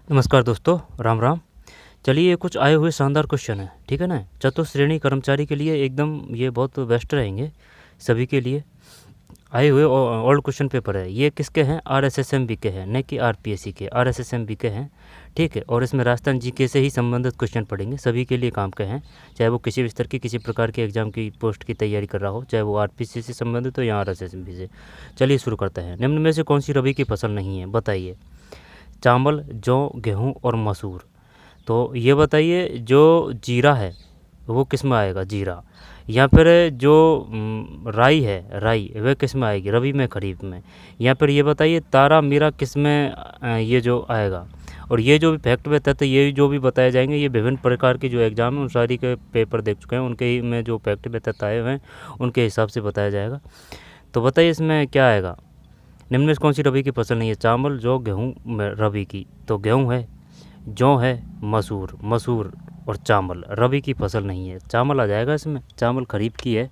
नमस्कार दोस्तों, राम राम। चलिए कुछ आए हुए शानदार क्वेश्चन है, ठीक है ना। चतुश्रेणी कर्मचारी के लिए एकदम ये बहुत बेस्ट रहेंगे सभी के लिए। आए हुए ओल्ड क्वेश्चन पेपर है, ये किसके हैं? RSSMB के हैं, न कि RPSC के, RSSMB के हैं, ठीक है। और इसमें राजस्थान जीके से ही संबंधित क्वेश्चन पढ़ेंगे, सभी के लिए काम के हैं, चाहे वो किसी भी स्तर की किसी प्रकार के एग्जाम की पोस्ट की तैयारी कर रहा हो, चाहे वो RPSC से संबंधित हो या RSSMB से। चलिए शुरू करते हैं। निम्न में से कौन सी रबी की फसल नहीं है, बताइए। चावल, जौ, गेहूँ और मसूर। तो ये बताइए, जो जीरा है वो किस में आएगा? जीरा। या फिर जो राई है, राई वह किस में आएगी? रबी में, खरीफ में। या फिर ये बताइए, तारा मीरा किस में ये जो आएगा? और ये जो भी फैक्ट व तथ्य ये जो भी बताए जाएंगे, ये विभिन्न प्रकार की जो एग्जाम है उन सारी के पेपर देख चुके हैं, उनके ही में जो फैक्ट व तथ्य आए हुए हैं उनके हिसाब से बताया जाएगा। तो बताइए इसमें क्या आएगा? निम्न में कौन सी रबी की फसल नहीं है? चावल, जौ, गेहूँ रबी की। तो गेहूँ है, जौ है, मसूर, मसूर और चावल रबी की फसल नहीं है। चावल आ जाएगा इसमें, चावल खरीफ की है।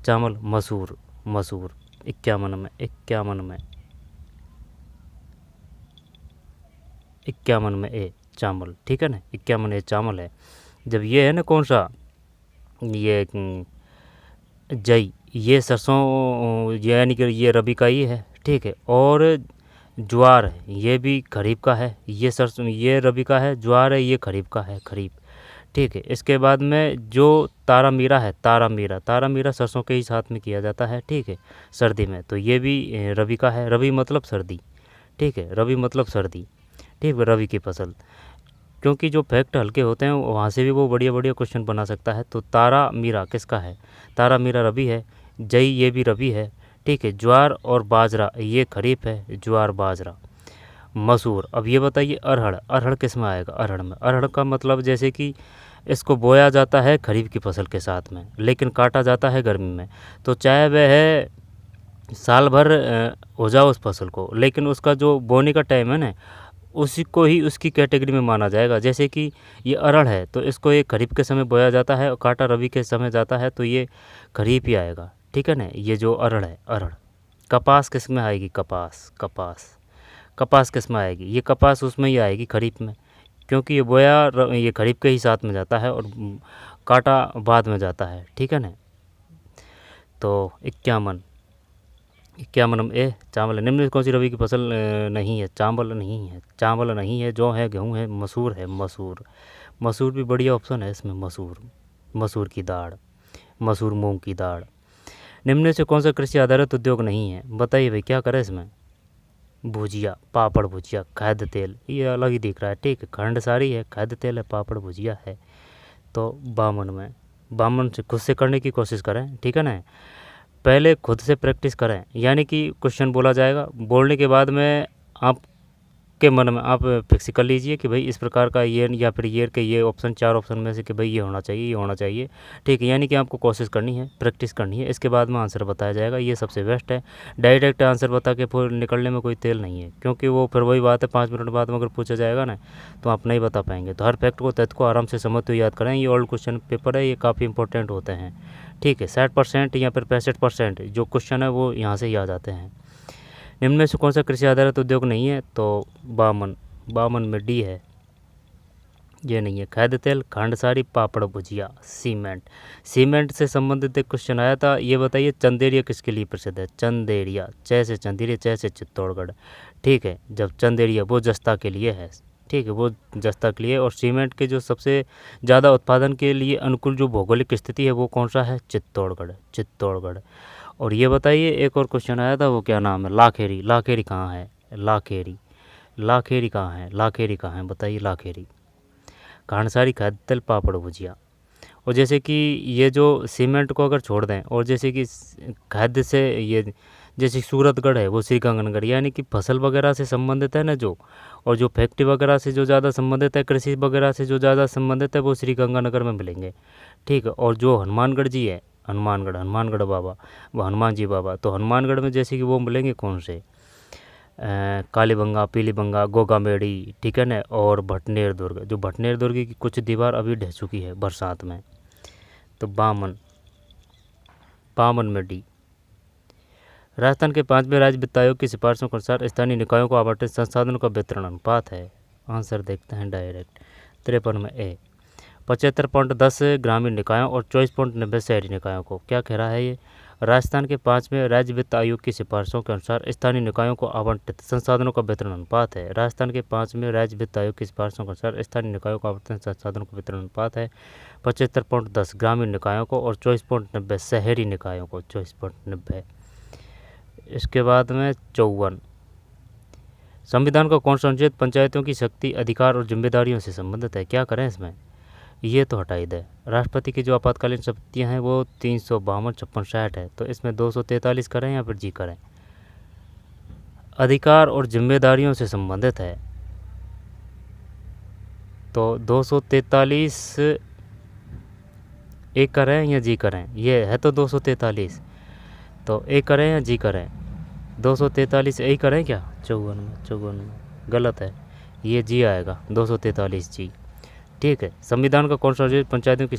चावल, मसूर, मसूर 51 में, 51 में, 51 में ए चावल, ठीक है ना। 51 ए चावल है। जब ये है ना कौन सा, ये जई, ये सरसों, यानी कि ये रबी का ही है, ठीक है। और ज्वार है, ये भी खरीफ का है। ये सरसों, ये रबी का है। ज्वार है, ये खरीफ का है, खरीफ, ठीक है। इसके बाद में जो तारा मीरा है, तारा मीरा, तारा मीरा सरसों के ही साथ में किया जाता है, ठीक है, सर्दी में। तो ये भी रबी का है। रबी मतलब सर्दी, ठीक है, रबी मतलब सर्दी, ठीक है, रबी की फसल। क्योंकि जो फैक्ट हल्के होते हैं वहाँ से भी वो बढ़िया बढ़िया क्वेश्चन बना सकता है। तो तारा मीरा किसका है? तारा मीरा रबी है। जई, ये भी रबी है, ठीक है। ज्वार और बाजरा ये खरीफ है, ज्वार बाजरा। मसूर, अब ये बताइए अरहड़, अरहड़ किस में आएगा? अरहड़ में। अरहड़ का मतलब जैसे कि इसको बोया जाता है खरीफ की फसल के साथ में, लेकिन काटा जाता है गर्मी में। तो चाहे वह है साल भर हो जाओ उस फसल को, लेकिन उसका जो बोने का टाइम है ना, उसी को ही उसकी कैटेगरी में माना जाएगा। जैसे कि ये अरहड़ है तो इसको ये खरीफ के समय बोया जाता है और काटा रबी के समय जाता है, तो ये खरीफ ही आएगा, ठीक है ना। ये जो अरहड़ है, अरहड़। कपास किस में आएगी? कपास, कपास, कपास किस में आएगी? ये कपास उसमें ही आएगी, खरीफ में, क्योंकि ये बोया ये खरीफ के ही साथ में जाता है और काटा बाद में जाता है, ठीक है ना। तो 51, 51 में ए चावल है। निम्न में कौन सी रबी की फसल नहीं है? चावल नहीं है, चावल नहीं है। जौ है, गेहूँ है, मसूर है, मसूर, मसूर भी बढ़िया ऑप्शन है इसमें। मसूर, मसूर की दाल, मसूर मूंग की दाल। निम्न में से कौन सा कृषि आधारित उद्योग नहीं है? बताइए भाई, क्या करें इसमें? भुजिया, पापड़ भुजिया, खाद्य तेल, ये अलग ही दिख रहा है, ठीक है। खंड सारी है, खाद्य तेल है, पापड़ भुजिया है। तो 52 में, 52 से खुद से करने की कोशिश करें, ठीक है ना। पहले खुद से प्रैक्टिस करें, यानी कि क्वेश्चन बोला जाएगा, बोलने के बाद में आपके मन में आप फिक्स कर लीजिए कि भाई इस प्रकार का ये, या फिर ये के ये ऑप्शन, 4 ऑप्शन में से कि भाई ये होना चाहिए, ये होना चाहिए, ठीक है। यानी कि आपको कोशिश करनी है, प्रैक्टिस करनी है, इसके बाद में आंसर बताया जाएगा। ये सबसे बेस्ट है। डायरेक्ट आंसर बता के फिर निकलने में कोई तेल नहीं है, क्योंकि वो फिर वही बात है, 5 मिनट बाद में अगर पूछा जाएगा ना तो आप नहीं बता पाएंगे। तो हर फैक्ट को, तथ्य को आराम से समझते हुए याद करें। ये ओल्ड क्वेश्चन पेपर है, ये काफ़ी इंपॉर्टेंट होते हैं, ठीक है। 60% या फिर 65% जो क्वेश्चन है वो यहाँ से ही आ जाते हैं। निम्न में से कौन सा कृषि आधारित उद्योग नहीं है? तो 52, 52 में डी है, ये नहीं है। खाद्य तेल, खांडसारी, पापड़ भुजिया, सीमेंट। सीमेंट से संबंधित एक क्वेश्चन आया था, ये बताइए चंदेरिया किसके लिए प्रसिद्ध है? चंदेरिया, च से चंदेरिया, च से चित्तौड़गढ़, ठीक है। जब चंदेरिया वो जस्ता के लिए है, ठीक है, वो जस्ता के लिए। और सीमेंट के जो सबसे ज़्यादा उत्पादन के लिए अनुकूल जो भौगोलिक स्थिति है वो कौन सा है? चित्तौड़गढ़, चित्तौड़गढ़। और ये बताइए एक और क्वेश्चन आया था, वो क्या नाम है? लाखेरी, लाखेरी कहाँ है? लाखेरी, लाखेरी कहाँ है? लाखेरी कहाँ है बताइए? लाखेरी। खांडसारी, खाद्य तेल, पापड़ भुजिया। और जैसे कि ये जो सीमेंट को अगर छोड़ दें, और जैसे कि खाद्य से ये, जैसे सूरतगढ़ है वो श्रीगंगानगर, यानी कि फसल वगैरह से संबंधित है ना जो, और जो फैक्ट्री वगैरह से जो ज़्यादा संबंधित है, कृषि वगैरह से जो ज़्यादा संबंधित है, वो श्रीगंगानगर में मिलेंगे, ठीक है। और जो हनुमानगढ़ जी है, हनुमानगढ़, हनुमानगढ़ बाबा, वो हनुमान जी बाबा, तो हनुमानगढ़ में जैसे कि वो मिलेंगे कौन से? कालीबंगा, पीलीबंगा, गोगामेड़ी, ठीक है ना। और भटनेर दुर्ग, जो भटनेर दुर्ग की कुछ दीवार अभी ढह चुकी है बरसात में। तो 52, 52 में डी। राजस्थान के 5वें राज्य वित्त आयोग की सिफारिशों के अनुसार स्थानीय निकायों को आवंटित संसाधनों का वितरण अनुपात है आंसर देखते हैं डायरेक्ट। 53 में ए। 75.10 ग्रामीण निकायों और 24.90 शहरी निकायों को। क्या कह रहा है ये? राजस्थान के 5वें राज्य वित्त आयोग की सिफारिशों के अनुसार स्थानीय निकायों को आवंटित संसाधनों का वितरण अनुपात है। राजस्थान के 5वें राज्य वित्त आयोग की सिफारिशों के अनुसार स्थानीय निकायों को आवंटित संसाधनों का वितरण अनुपात है 75.10 ग्रामीण निकायों को और 24.90 शहरी निकायों को। 24.90। इसके बाद में 54। संविधान का कौन सा अनुच्छेद पंचायतों की शक्ति, अधिकार और जिम्मेदारियों से संबंधित है? क्या करें इसमें? ये तो हटा ही दे। राष्ट्रपति की जो आपातकालीन शक्तियाँ हैं वो 352, 56, 60 है, तो इसमें 243 करें या फिर जी करें? अधिकार और जिम्मेदारियों से संबंधित है तो 243 ए करें या जी करें? ये है तो 243, तो ए करें या जी करें? 243 ए करें क्या? 54 में गलत है, ये जी आएगा, 243 जी। ठीक है। संविधान का कौन सा अनुच्छेद पंचायतों की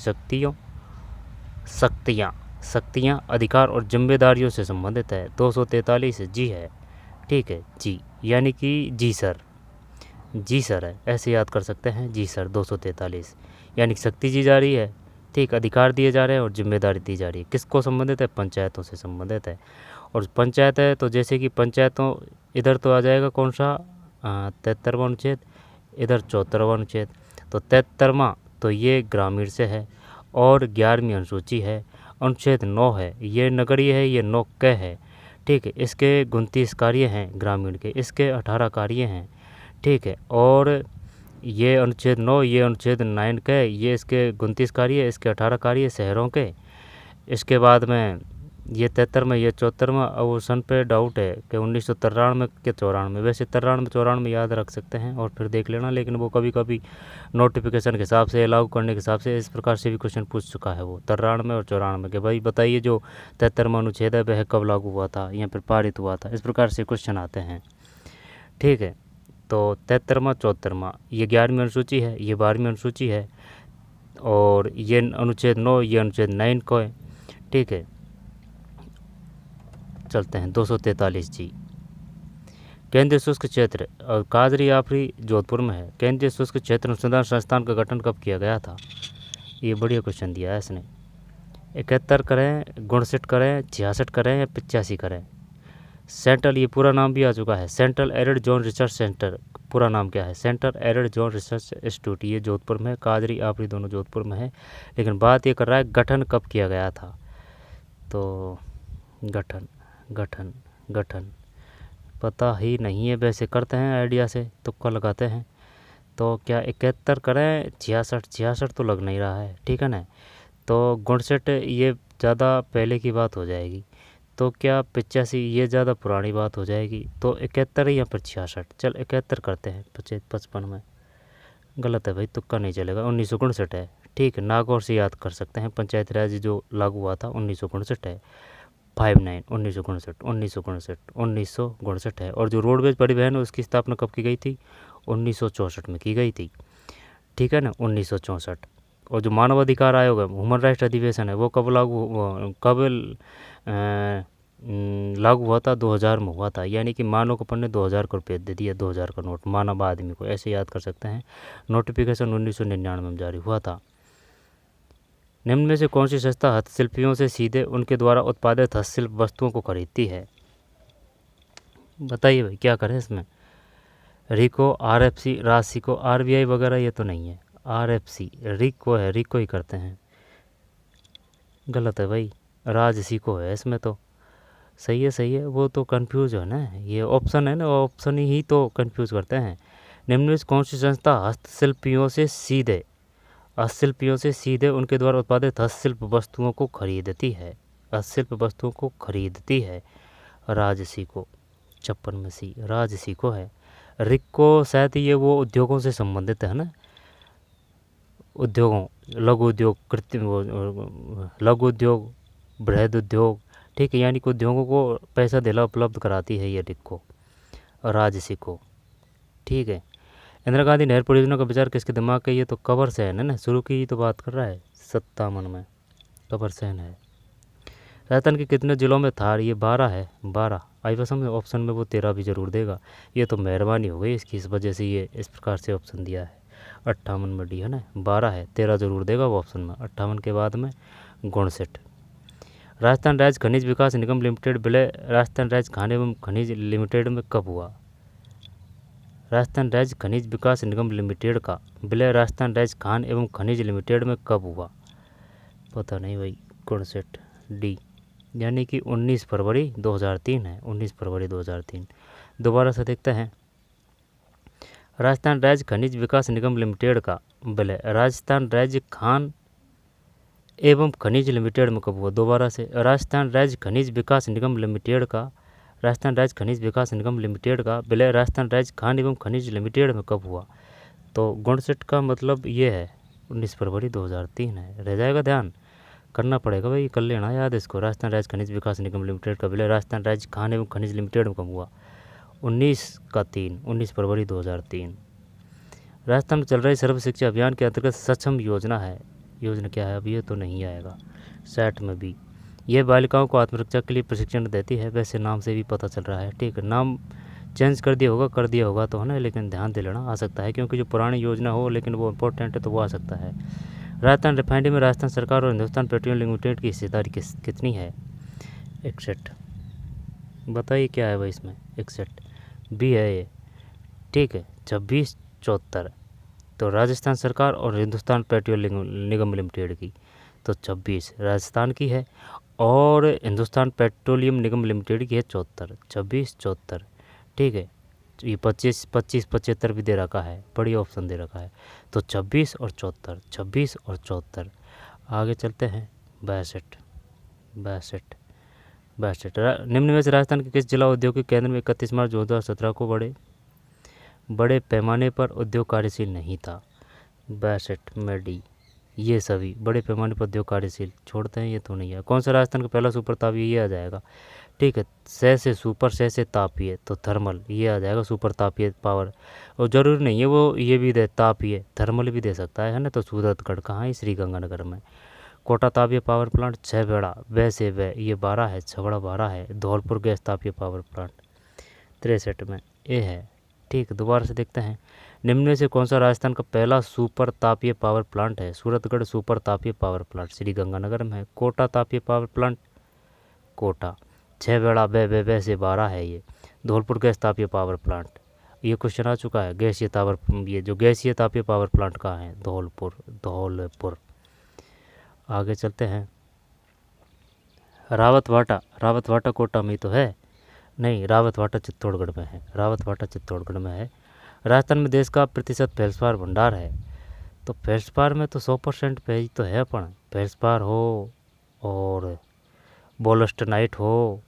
शक्तियाँ, अधिकार और जिम्मेदारियों से संबंधित है? 243 जी है। ठीक है, जी, यानी कि जी सर, जी सर है, ऐसे याद कर सकते हैं, जी सर। 243 यानी शक्ति दी जा रही है, ठीक, अधिकार दिए जा रहे हैं और जिम्मेदारी दी जा रही है। किसको संबंधित है? पंचायतों से संबंधित है। और पंचायत है तो जैसे कि पंचायतों, इधर तो आ जाएगा कौन सा 73वां अनुच्छेद, इधर 74वां अनुच्छेद। तो 73वां तो ये ग्रामीण से है और 11वीं अनुसूची है। अनुच्छेद 9 है, ये नगरीय है, ये 9 क है। ठीक है, इसके 29 कार्य हैं ग्रामीण के, इसके 18 कार्य हैं। ठीक है, और ये अनुच्छेद 9, ये अनुच्छेद 9 के, ये इसके 29 कार्य, इसके 18 कार्य शहरों के। इसके बाद में ये 73 में, ये 74वां। और सन पे डाउट है कि 1993 के 94, वैसे 93 94 याद रख सकते हैं और फिर देख लेना, लेकिन वो कभी कभी नोटिफिकेशन के हिसाब से, लागू करने के हिसाब से इस प्रकार से भी क्वेश्चन पूछ चुका है वो 93 और 94 के। भाई बताइए जो 73वां अनुच्छेद है वह कब लागू हुआ था या फिर पारित हुआ था? इस प्रकार से क्वेश्चन आते हैं। ठीक है, तो 73वां 74वां ये 11वीं अनुसूची है, ये 12वीं अनुसूची है, और ये अनुच्छेद 9, ये अनुच्छेद 9 को है। ठीक है, चलते हैं 243 जी। केंद्रीय शुष्क क्षेत्र और काजरी आफरी जोधपुर में है। केंद्रीय शुष्क क्षेत्र अनुसंधान संस्थान का गठन कब किया गया था? ये बढ़िया क्वेश्चन दिया है इसने। 71 करें, 59 करें, 66 करें या 85 करें? सेंट्रल, ये पूरा नाम भी आ चुका है, central arid zone research centre. पूरा नाम क्या है? Central arid zone research institute. ये जोधपुर में है, काजरी आफरी दोनों जोधपुर में है, लेकिन बात ये कर रहा है गठन कब किया गया था। तो गठन गठन गठन पता ही नहीं है, वैसे करते हैं आइडिया से, तुक्का लगाते हैं। तो क्या 71 करें, 66 तो लग नहीं रहा है, ठीक है ना। तो 59 ये ज़्यादा पहले की बात हो जाएगी, तो क्या 85 ये ज़्यादा पुरानी बात हो जाएगी। तो 71 या फिर 66, चल 71 करते हैं। 55 में गलत है भाई, तुक्का नहीं चलेगा, 1959 है। ठीक है, नागौर से याद कर सकते हैं, पंचायती राज जो लागू हुआ था 1959 है। 59 1959 है। और जो रोडवेज परिवहन है उसकी स्थापना कब की गई थी? 1964 में की गई थी, ठीक है ना, 1964। और जो मानवाधिकार आयोग है, ह्यूमन राइट्स अधिवेशन है, वो कब लागू हुआ था? 2000 में हुआ था, यानी कि मानव को ने 2000 का रुपये दे दिया, 2000 का नोट मानव आदमी को, ऐसे याद कर सकते हैं। नोटिफिकेशन 1999 में जारी हुआ था। निम्न में से कौन सी संस्था हस्तशिल्पियों से सीधे उनके द्वारा उत्पादित हस्तशिल्प वस्तुओं को खरीदती है? बताइए भाई, क्या करें इसमें? रिको, आरएफसी, रासिको, आरबीआई वगैरह ये तो नहीं है। आरएफसी, रिको है, रिको ही करते हैं। गलत है भाई, राजसिको है इसमें तो। सही है, वो तो कंफ्यूज है ना, ये ऑप्शन है ना, ऑप्शन ही तो कंफ्यूज करते हैं। निम्न में से कौन सी संस्था हस्तशिल्पियों से सीधे उनके द्वारा उत्पादित हस्तशिल्प वस्तुओं को खरीदती है? हस्तशिल्प वस्तुओं को खरीदती है, राजसिको। 56 में सी राजसिको है। रिको शायद ये वो उद्योगों से संबंधित है ना, उद्योगों, लघु उद्योग, कृत्रिम लघु उद्योग, बृहद उद्योग, ठीक है, यानी कि उद्योगों को पैसा दिला उपलब्ध कराती है ये रिको, राजसिको। ठीक है। इंदिरा गांधी नहर परियोजना का विचार किसके दिमाग का? ये तो कबर सेन है ना, शुरू की तो बात कर रहा है 57 में, कबर सेन है। राजस्थान के कितने जिलों में थार? ये 12 है, 12 आई बात समझ। ऑप्शन में वो 13 भी ज़रूर देगा। ये तो मेहरबानी हो गई इसकी, इस वजह से ये इस प्रकार से ऑप्शन दिया है। 58 में डी है ना, 12 है, 13 ज़रूर देगा वो ऑप्शन में। 58 के बाद में 59। राजस्थान राज्य खनिज विकास निगम लिमिटेड विलय राजस्थान राज्य खान एवं खनिज लिमिटेड में कब हुआ? राजस्थान राज्य खनिज विकास निगम लिमिटेड का विलय राजस्थान राज्य खान एवं खनिज लिमिटेड में कब हुआ? पता नहीं भाई। 59 डी, यानी कि 19 फरवरी 2003 है। 19 फरवरी 2003। दोबारा से देखते हैं। राजस्थान राज्य खनिज विकास निगम लिमिटेड का विलय राजस्थान राज्य खान एवं खनिज लिमिटेड में कब हुआ? दोबारा से। राजस्थान राज्य खनिज विकास निगम लिमिटेड का राजस्थान राज्य खनिज विकास निगम लिमिटेड का विलय राजस्थान राज्य खान एवं खनिज लिमिटेड में कब हुआ? तो 59 का मतलब ये है 19 फरवरी 2003 है। रह जाएगा, ध्यान करना पड़ेगा भाई, कर लेना याद इसको। राजस्थान राज्य खनिज विकास निगम लिमिटेड का विलय राजस्थान राज्य खान एवं खनिज लिमिटेड में कब हुआ? 19 फरवरी 2003। राजस्थान में चल रही सर्व शिक्षा अभियान के अंतर्गत सक्षम योजना है। योजना क्या है? अब ये तो नहीं आएगा। 60 में भी यह बालिकाओं को आत्मरक्षा के लिए प्रशिक्षण देती है। वैसे नाम से भी पता चल रहा है, ठीक है। नाम चेंज कर दिया होगा तो है ना, लेकिन ध्यान दे लेना, आ सकता है क्योंकि जो पुरानी योजना हो लेकिन वो इम्पोर्टेंट है तो वो आ सकता है। राजस्थान रिफाइनरी में राजस्थान सरकार और हिंदुस्तान पेट्रोलियम लिमिटेड की हिस्सेदारी कितनी है? 61। बताइए क्या है भाई इसमें? 61 बी है ये, ठीक है। 26 74 तो राजस्थान सरकार और हिंदुस्तान पेट्रोलियम निगम लिमिटेड की, तो 26 राजस्थान की है और हिंदुस्तान पेट्रोलियम निगम लिमिटेड की है 74। 26 74, ठीक है। ये 25 25 75 भी दे रखा है, बड़ी ऑप्शन दे रखा है। तो 26 और 74, 26 और 74। आगे चलते हैं। 62 निम्न में से राजस्थान के किस जिला औद्योगिक केंद्र में 31 मार्च 2017 को बड़े पैमाने पर उद्योग कार्यशील नहीं था? 62 में डी, ये सभी बड़े पैमाने पर उद्योग कार्यशील छोड़ते हैं, ये तो नहीं है। कौन सा राजस्थान का पहला सुपर तापीय? ये आ जाएगा, ठीक है। से सुपर, से तापीय, तो थर्मल, ये आ जाएगा सुपर तापीय पावर। और ज़रूरी नहीं है वो ये भी दे तापीय, थर्मल भी दे सकता है ना। तो सूरतगढ़ कहाँ है? श्रीगंगानगर में। कोटा तापीय पावर प्लांट 6 बेड़ा, वैसे वे ये 12 है, 6 बड़ा 12 है। धौलपुर गैस तापीय पावर प्लांट 63 में ए है, ठीक। दोबारा से देखते हैं। निम्न में से कौन सा राजस्थान का पहला सुपर तापीय पावर प्लांट है? सूरतगढ़ सुपर तापीय पावर प्लांट श्रीगंगानगर में है। कोटा तापीय पावर प्लांट, कोटा 6 बेड़ा वे से 12 है ये। धौलपुर गैस तापीय पावर प्लांट, ये क्वेश्चन आ चुका है। गैसीय तावर, ये जो गैसीय तापीय पावर प्लांट कहाँ है? धौलपुर। आगे चलते हैं। रावतवाटा कोटा में तो है नहीं, रावतवाटा चित्तौड़गढ़ में है। रावतवाटा चित्तौड़गढ़ में है। राजस्थान में देश का प्रतिशत फेल्सपार भंडार है, तो फेल्सपार में तो 100% पे ही तो है अपन। फेल्सपार हो और बोलस्टनाइट हो।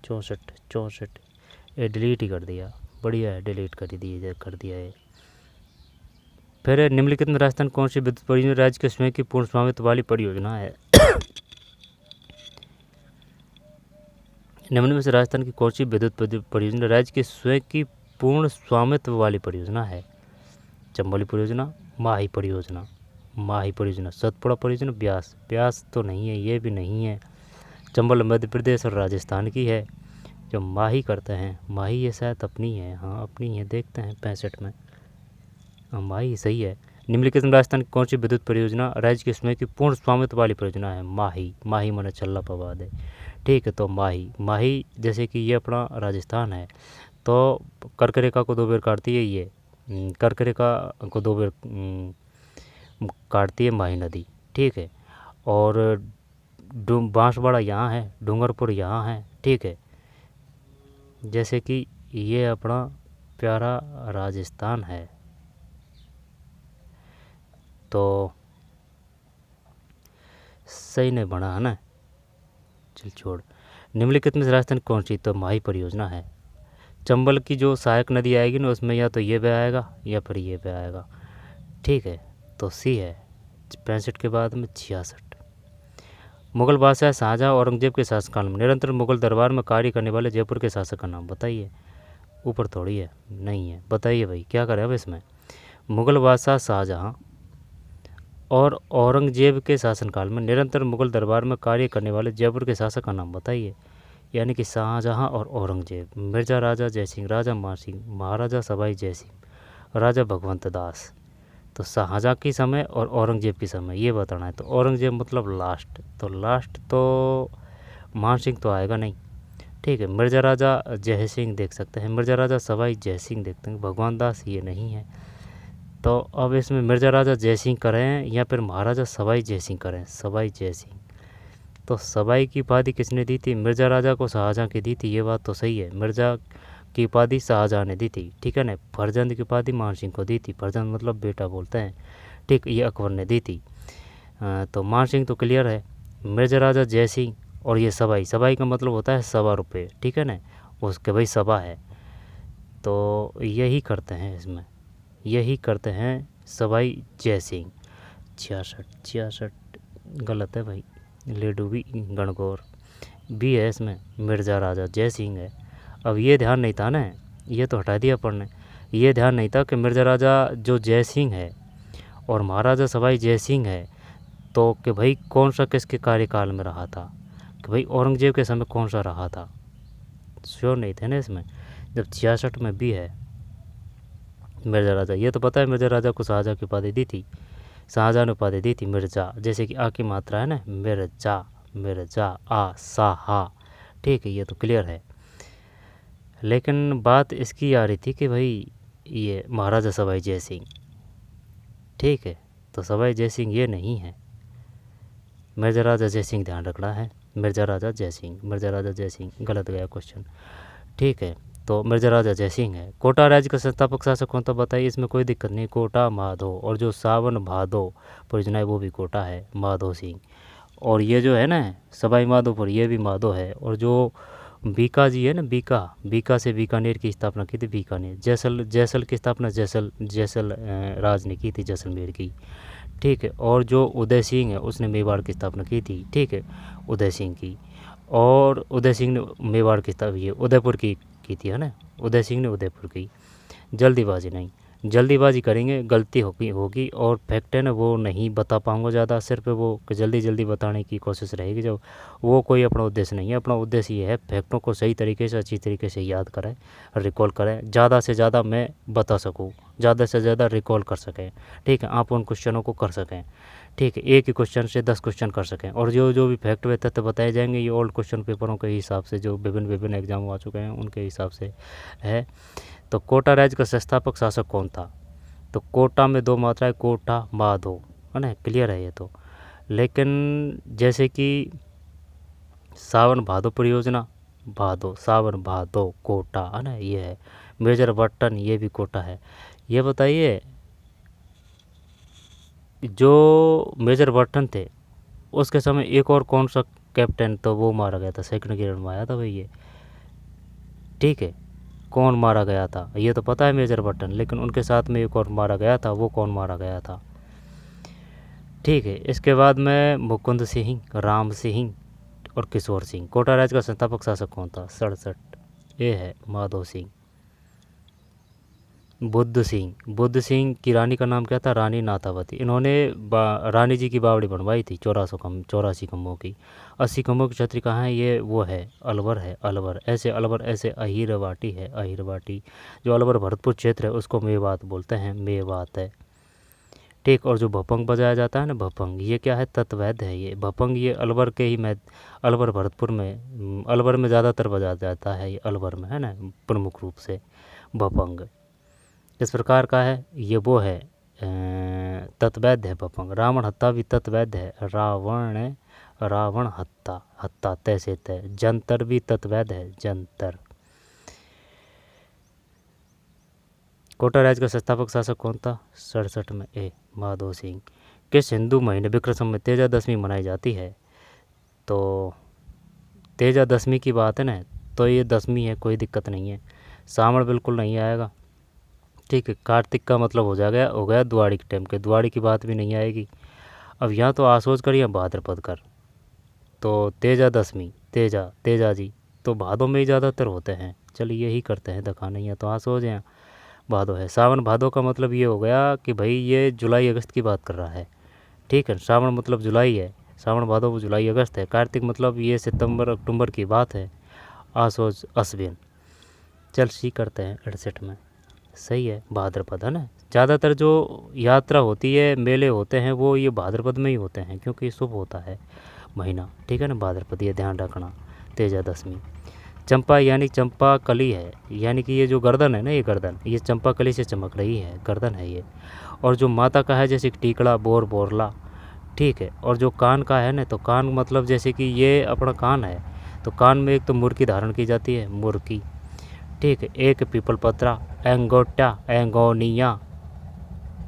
64 ये डिलीट ही कर दिया, बढ़िया है, डिलीट कर दिया है। फिर निम्नलिखित में राजस्थान कौन सी विद्युत परियोजना राज्य के स्वयं की पूर्ण स्वामित्व वाली परियोजना है? निम्न में से राजस्थान की कौन सी विद्युत परियोजना राज्य के स्वयं की पूर्ण स्वामित्व वाली परियोजना है? चंबली परियोजना, माही परियोजना, सतपुड़ा परियोजना, ब्यास तो नहीं है, ये भी नहीं है। चंबल मध्य प्रदेश और राजस्थान की है। जो माही करते हैं, माही ये शायद अपनी है, हाँ अपनी है। देखते हैं 65 में, हाँ माही सही है। निम्नलिखित में राजस्थान की कौन सी विद्युत परियोजना राज्य के स्वयं की पूर्ण स्वामित्व वाली परियोजना है? माही मन चल्ला पवाद है, ठीक है। तो माही जैसे कि ये अपना राजस्थान है, तो कर्क रेखा को 2 बार काटती है ये, कर्क रेखा को 2 बार काटती है माही नदी, ठीक है। और बांसवाड़ा यहाँ है, डूंगरपुर यहाँ है, ठीक है। जैसे कि ये अपना प्यारा राजस्थान है, तो सही नहीं बना है ना, चल छोड़। निम्नलिखित में से राजस्थान कौन सी? तो माही परियोजना है। चंबल की जो सहायक नदी आएगी ना, उसमें या तो ये बह आएगा या फिर ये बह आएगा, ठीक है। तो सी है। 65 के बाद में 66। मुगल बादशाह शाहजहां औरंगजेब के शासनकाल में निरंतर मुगल दरबार में कार्य करने वाले जयपुर के शासक का नाम बताइए। ऊपर थोड़ी है, नहीं है, बताइए भाई क्या करें अब इसमें। मुगल बादशाह शाहजहां और औरंगजेब के शासनकाल में निरंतर मुगल दरबार में कार्य करने वाले जयपुर के शासक का नाम बताइए। यानी कि शाहजहाँ और औरंगजेब, मिर्ज़ा राजा जयसिंह, राजा मानसिंह, महाराजा सवाई जयसिंह, राजा भगवंत दास। तो शाहजहाँ की समय और औरंगजेब की समय ये बताना है। तो औरंगजेब मतलब लास्ट, तो लास्ट तो मानसिंह तो आएगा नहीं, ठीक है। मिर्ज़ा राजा जयसिंह देख सकते हैं, मिर्ज़ा राजा सवाई जयसिंह देखते हैं, भगवान दास ये नहीं है। तो अब इसमें मिर्ज़ा राजा जयसिंह करें या फिर महाराजा सवाई जयसिंह करें, सवाई जयसिंह। तो सवाई की उपाधि किसने दी थी? मिर्ज़ा राजा को शाहजहाँ की दी थी, ये बात तो सही है। मिर्ज़ा की उपाधि शाहजहाँ ने दी थी, ठीक है ना। फरजंद की उपाधि मानसिंह को दी थी, फरजंद मतलब बेटा बोलते हैं, ठीक, ये अकबर ने दी थी। तो मानसिंह तो क्लियर है। मिर्ज़ा राजा जयसिंह और ये सवाई, सवाई का मतलब होता है सवा रुपये, ठीक है ना, उसके भाई सवा है। तो यही करते हैं इसमें, यही करते हैं सवाई जयसिंह। 66 गलत है भाई, लेडूबी गणगौर भी है इसमें, मिर्ज़ा राजा जयसिंह है। अब ये ध्यान नहीं था ना, ये तो हटा दिया पढ़ने, ये ध्यान नहीं था कि मिर्ज़ा राजा जो जयसिंह है और महाराजा सवाई जयसिंह है, तो कि भाई कौन सा किसके कार्यकाल में रहा था, कि भाई औरंगजेब के समय कौन सा रहा था, श्योर नहीं थे ना इसमें। जब 66 में भी है मिर्ज़ा राजा, ये तो पता है मिर्ज़ा राजा को शाहजहाँ की उपाधि दी थी, शाहजहाँ ने उपाधि दी थी मिर्ज़ा, जैसे कि आ की मात्रा है ना, मिर्ज़ा, मिर्ज़ा, आ सा हा, ठीक है, ये तो क्लियर है। लेकिन बात इसकी आ रही थी कि भाई ये महाराजा सवाई जयसिंह, ठीक है, तो सवाई जयसिंह ये नहीं है, मिर्ज़ा राजा जयसिंह ध्यान रखना है। मिर्ज़ा राजा जयसिंह, मिर्ज़ा राजा जयसिंह, गलत गया क्वेश्चन, ठीक है। तो मिर्ज़ा राजा जयसिंह है। कोटा राज्य का संस्थापक शासक कौन था बताइए, इसमें कोई दिक्कत नहीं, कोटा माधो, और जो सावन भादो परियोजना है वो भी कोटा है, माधो सिंह। और ये जो है ना सवाई माधोपुर, ये भी माधो है। और जो बीका जी है ना, बीका, बीका से बीकानेर की स्थापना की थी, बीकानेर। जैसल की स्थापना जैसल राज ने की थी, जैसलमेर की, ठीक है। और जो उदय सिंह है उसने मेवाड़ की स्थापना की थी, ठीक है, उदय सिंह की। और उदय सिंह ने मेवाड़ की स्थापना, ये उदयपुर की थी, है ना, उदय सिंह ने उदयपुर की। जल्दीबाजी नहीं, जल्दीबाजी करेंगे गलती होगी और फैक्ट है ना वो नहीं बता पाऊँगा ज़्यादा, सिर्फ वो जल्दी जल्दी बताने की कोशिश रहेगी, जो वो कोई अपना उद्देश्य नहीं है। अपना उद्देश्य ये है फैक्टों को सही तरीके से, अच्छी तरीके से याद करें, रिकॉल करें, ज़्यादा से ज़्यादा मैं बता सकूँ, ज़्यादा से ज़्यादा रिकॉल कर सकें, ठीक है, आप उन क्वेश्चनों को कर सकें, ठीक है, एक ही क्वेश्चन से 10 क्वेश्चन कर सकें। और जो भी फैक्ट व तथ्य बताए जाएंगे ये ओल्ड क्वेश्चन पेपरों के हिसाब से, जो विभिन्न एग्जाम आ चुके हैं उनके हिसाब से है। तो कोटा राज्य का संस्थापक शासक कौन था? तो कोटा में 2 मात्राएं, कोटा माधो, है ना, क्लियर है ये तो। लेकिन जैसे कि सावन भादो परियोजना, भादो, सावन भादो कोटा, है ना, ये है। मेजर बर्टन, ये भी कोटा है। ये बताइए जो मेजर बर्टन थे उसके समय एक और कौन सा कैप्टन तो वो मारा गया था, सेकंड ग्रेड में आया था भाई ये, ठीक है, कौन मारा गया था ये तो पता है मेजर बर्टन, लेकिन उनके साथ में एक और मारा गया था, वो कौन मारा गया था, ठीक है। इसके बाद में मुकुंद सिंह, राम सिंह और किशोर सिंह। कोटा राज्य का संस्थापक शासक कौन था? 67, ये है माधो सिंह। बुद्ध सिंह की रानी का नाम क्या था? रानी नाथावती। इन्होंने रानी जी की बावड़ी बनवाई थी 84 खम्भों की। 80 खम्भों की छतरी कहाँ है? ये वो है अलवर है, अलवर। ऐसे अलवर, ऐसे अहिरवाटी है, अहिरवाटी। जो अलवर भरतपुर क्षेत्र है उसको मेवात बोलते हैं, मेवात है, ठीक। और जो भपंग बजाया जाता है ना, भपंग, ये क्या है? तत्वैध है ये भपंग। ये अलवर के ही अलवर भरतपुर में, अलवर में ज़्यादातर बजाया जाता है ये, अलवर में, है ना, प्रमुख रूप से भपंग। इस प्रकार का है ये, वो है तत्वैध है भपंग। रावण हत्ता भी तत्वैध है, रावण हत्ता तय से तय। जंतर भी तत्वैध है, जंतर। कोटा राज्य का संस्थापक शासक कौन था? 67 में ए माधो सिंह। किस हिंदू महीने विक्रम संवत में तेजा दशमी मनाई जाती है? तो तेजा दशमी की बात है ना, तो ये दशमी है, कोई दिक्कत नहीं है। सावण बिल्कुल नहीं आएगा, ठीक है। कार्तिक का मतलब हो गया दिवाली के टाइम के, दिवाली की बात भी नहीं आएगी। अब यहाँ तो आसोज कर या भाद्रपद कर, तो तेजा दशमी, तेजा जी तो भादों में ही ज़्यादातर होते हैं। चलिए यही करते हैं, दिखाना या तो आसोज हैं भादो है। सावन भादो का मतलब ये हो गया कि भाई ये जुलाई अगस्त की बात कर रहा है, ठीक है। सावन मतलब जुलाई है, सावन भादो वो जुलाई अगस्त है। कार्तिक मतलब ये सितंबर अक्टूबर की बात है, आसोज असबिन। चल सी करते हैं 68 में। सही है, भाद्रपद है ना। ज़्यादातर जो यात्रा होती है, मेले होते हैं, वो ये भाद्रपद में ही होते हैं, क्योंकि शुभ होता है महीना, ठीक है ना, भाद्रपद, ये ध्यान रखना। तेजा दशमी। चंपा यानी चंपा कली है, यानी कि ये जो गर्दन है ना, ये गर्दन, ये चंपा कली से चमक रही है, गर्दन है ये। और जो माता का है जैसे कि टीकड़ा, बोर, बोरला, ठीक है। और जो कान का है ना, तो कान मतलब जैसे कि ये अपना कान है, तो कान में एक तो मुर्की धारण की जाती है, मुर्की, ठीक है। एक पीपल पत्रा, एंगोटा, एंगोनिया,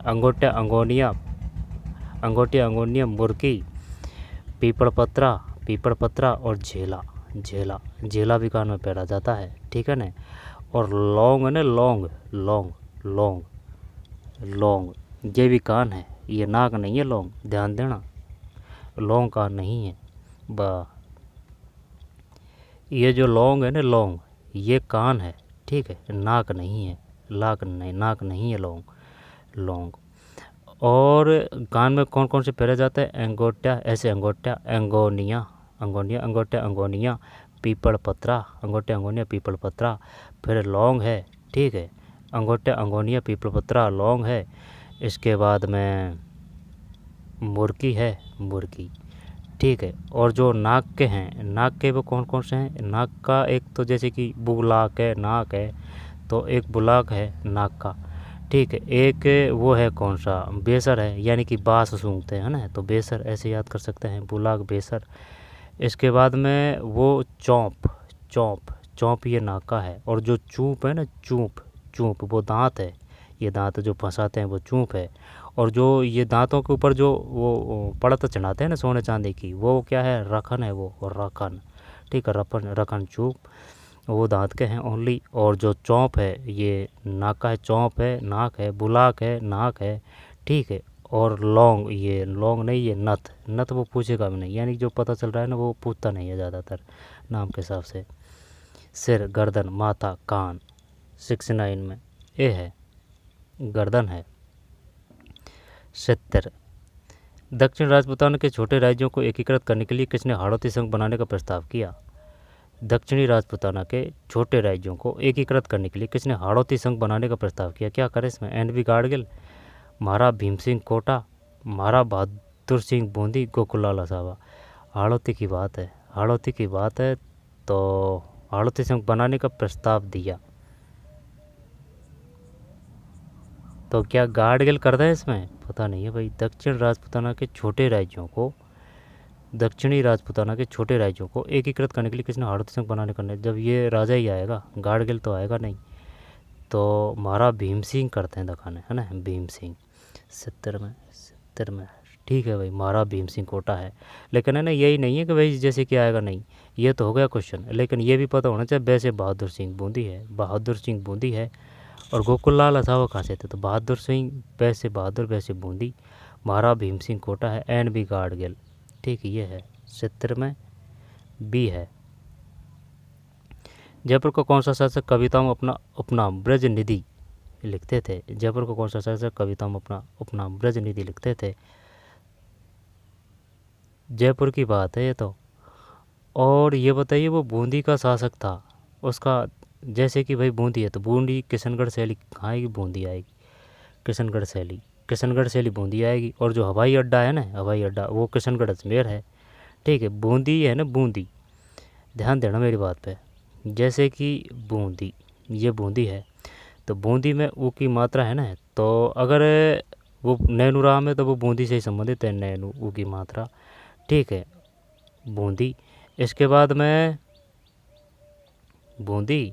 अंगोटा, अंगोनिया, अंगोटिया, अंगोनिया, मुर्की, पीपल पत्रा, पीपल पत्रा, और झेला, झेला, झेला भी कान में पहना जाता है, ठीक है ना। और लौंग है ना, लौंग, लौंग, लौंग, लौंग, ये भी कान है, ये नाक नहीं है लौंग, ध्यान देना, लौंग कान नहीं है। ये जो लौंग है ना, लौंग, ये कान है, ठीक है, नाक नहीं है, नाक नहीं है लौंग, लौंग। और कान में कौन कौन से पहने जाते हैं? अंगोटा, ऐसे अंगोटा, एंगोनिया, अंगोनिया, अंगोटा, अंगोनिया, पीपल पत्रा, अंगोटा, अंगोनिया, पीपल पत्रा, फिर लौंग है, ठीक है, अंगोटा, अंगोनिया, पीपल पत्रा, लौंग है। इसके बाद में मुर्की है, मुर्की, ठीक है। और जो नाक के हैं, नाक के वो कौन कौन से हैं? नाक का एक तो जैसे कि बुलाक है, नाक है, तो एक बुलाक है नाक का, ठीक है। एक वो है कौन सा, बेसर है, यानी कि बाँस सूंघते हैं ना, तो बेसर ऐसे याद कर सकते हैं, बुलाक, बेसर। इसके बाद में वो चौंप, चौंप, चौंप ये नाक का है। और जो चूप है ना, चूप, चूप वो दांत है, ये दांत जो फंसाते हैं वो चूप है। और जो ये दांतों के ऊपर जो वो पड़त चढ़ाते हैं ना सोने चांदी की, वो क्या है? रखन है वो, रखन, ठीक है, रपन, रखन, चूप, वो दांत के हैं ओनली। और जो चौंप है ये नाक का है, चौंप है, नाक है, बुलाक है, नाक है, ठीक है। और लौंग, ये लौंग नहीं, ये नथ, नथ वो पूछेगा भी नहीं, यानी जो पता चल रहा है ना, वो पूछता नहीं है ज़्यादातर नाम के हिसाब से। सिर, गर्दन, माथा, कान। 69 में ए है, गर्दन है। 70, दक्षिण राजपूताना के छोटे राज्यों को एकीकृत करने के लिए किसने हाड़ौती संघ बनाने का प्रस्ताव किया? दक्षिणी राजपूताना के छोटे राज्यों को एकीकृत करने के लिए किसने हाड़ौती संघ बनाने का प्रस्ताव किया? क्या करे इसमें? एन.बी. गाडगिल, महाराज भीम सिंह कोटा, महाराज बहादुर सिंह बूंदी, गोकुललाल आसावा। हाड़ौती की बात है, हाड़ौती की बात है, तो हाड़ौती संघ बनाने का प्रस्ताव दिया। तो क्या गाडगिल कर दें इसमें? पता नहीं है भाई। दक्षिण राजपूताना के छोटे राज्यों को, दक्षिणी राजपूताना के छोटे राज्यों को एकीकृत करने के लिए किसने हाड़ौती संघ बनाने करने? जब ये राजा ही आएगा, गाडगिल तो आएगा नहीं, तो महाराज भीम सिंह करते हैं दिखाने, है ना, भीम सिंह। 70 में, 70 में, ठीक है भाई, महाराज भीम सिंह कोटा है। लेकिन है ना, यही नहीं है कि भाई जैसे कि आएगा नहीं, ये तो हो गया क्वेश्चन, लेकिन ये भी पता होना चाहिए वैसे बहादुर सिंह बूंदी है, बहादुर सिंह बूंदी है। और गोकुललाल आसावा कहाँ से थे? तो बहादुर सिंह, वैसे बहादुर, वैसे बूंदी, महाराज भीम सिंह कोटा है, एन.बी. गाडगिल, ठीक है, ये है। 70 में बी है। जयपुर को कौन सा शासक कविताओं में अपना उपनाम ब्रज निधि लिखते थे? जयपुर को कौन सा शासक कविताओं में अपना उपनाम ब्रज निधि लिखते थे? जयपुर की बात है ये तो। और ये बताइए, वो बूंदी का शासक था, उसका, जैसे कि भाई बूंदी है तो बूंदी किशनगढ़ शैली कहाँ आएगी? बूंदी आएगी, किशनगढ़ शैली, किशनगढ़ शैली बूंदी आएगी। और जो हवाई अड्डा है ना, हवाई अड्डा, वो किशनगढ़ अजमेर है, ठीक है। बूंदी है ना, बूंदी, ध्यान देना मेरी बात पे। जैसे कि बूंदी, ये बूंदी है, तो बूंदी में ऊ की मात्रा है ना, तो अगर वो नैनूराम है तो वो बूंदी से ही संबंधित है, नैनू, ऊ की मात्रा, ठीक है, बूंदी। इसके बाद में बूंदी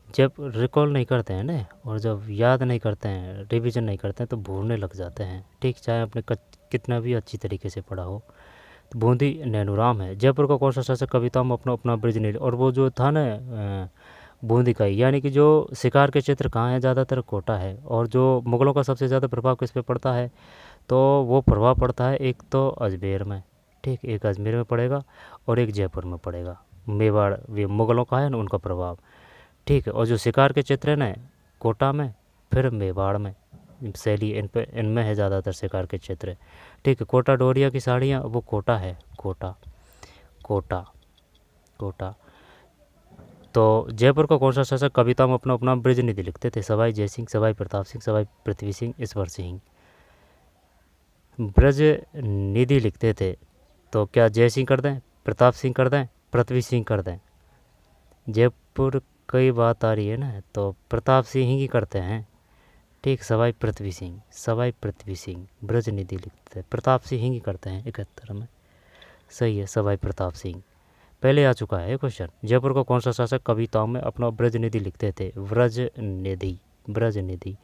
जब रिकॉल नहीं करते हैं ना, और जब याद नहीं करते हैं, रिवीजन नहीं करते हैं, तो भूलने लग जाते हैं, ठीक, चाहे आपने कितना भी अच्छी तरीके से पढ़ा हो। तो बूंदी नैनूराम है। जयपुर का कौन सा शासक कविता में अपना अपना ब्रज निधि, और वो जो था ना बूंदी का ही, यानी कि जो शिकार के क्षेत्र कहाँ है? ज़्यादातर कोटा है। और जो मुग़लों का सबसे ज़्यादा प्रभाव किस पे पड़ता है? तो वो प्रभाव पड़ता है एक तो अजमेर में, ठीक, एक अजमेर में पड़ेगा और एक जयपुर में पड़ेगा। मेवाड़, ये मुग़लों का है ना, उनका प्रभाव, ठीक है। और जो शिकार के क्षेत्र है ना, कोटा में, फिर मेवाड़ में, शैली इनमें है ज़्यादातर शिकार के क्षेत्र, ठीक है। कोटा डोरिया की साड़ियाँ, वो कोटा है, कोटा, कोटा, कोटा। तो जयपुर का कौन सा शासक कविता में अपना अपना ब्रज निधि लिखते थे? सवाई जयसिंह, सवाई प्रताप सिंह, सवाई पृथ्वी सिंह, ईश्वर सिंह। ब्रज निधि लिखते थे, तो क्या जयसिंह कर दें, प्रताप सिंह कर दें, पृथ्वी सिंह कर दें? जयपुर की बात आ रही है ना, तो प्रताप सिंह ही करते हैं। ठीक, सवाई पृथ्वी सिंह, सवाई पृथ्वी सिंह ब्रज निधि लिखते थे, प्रताप सिंह ही करते हैं 71 में। सही है, सवाई प्रताप सिंह। पहले आ चुका है ये क्वेश्चन। जयपुर का कौन सा शासक कविताओं में अपना ब्रज निधि लिखते थे? ब्रज निधि, ब्रज निधि।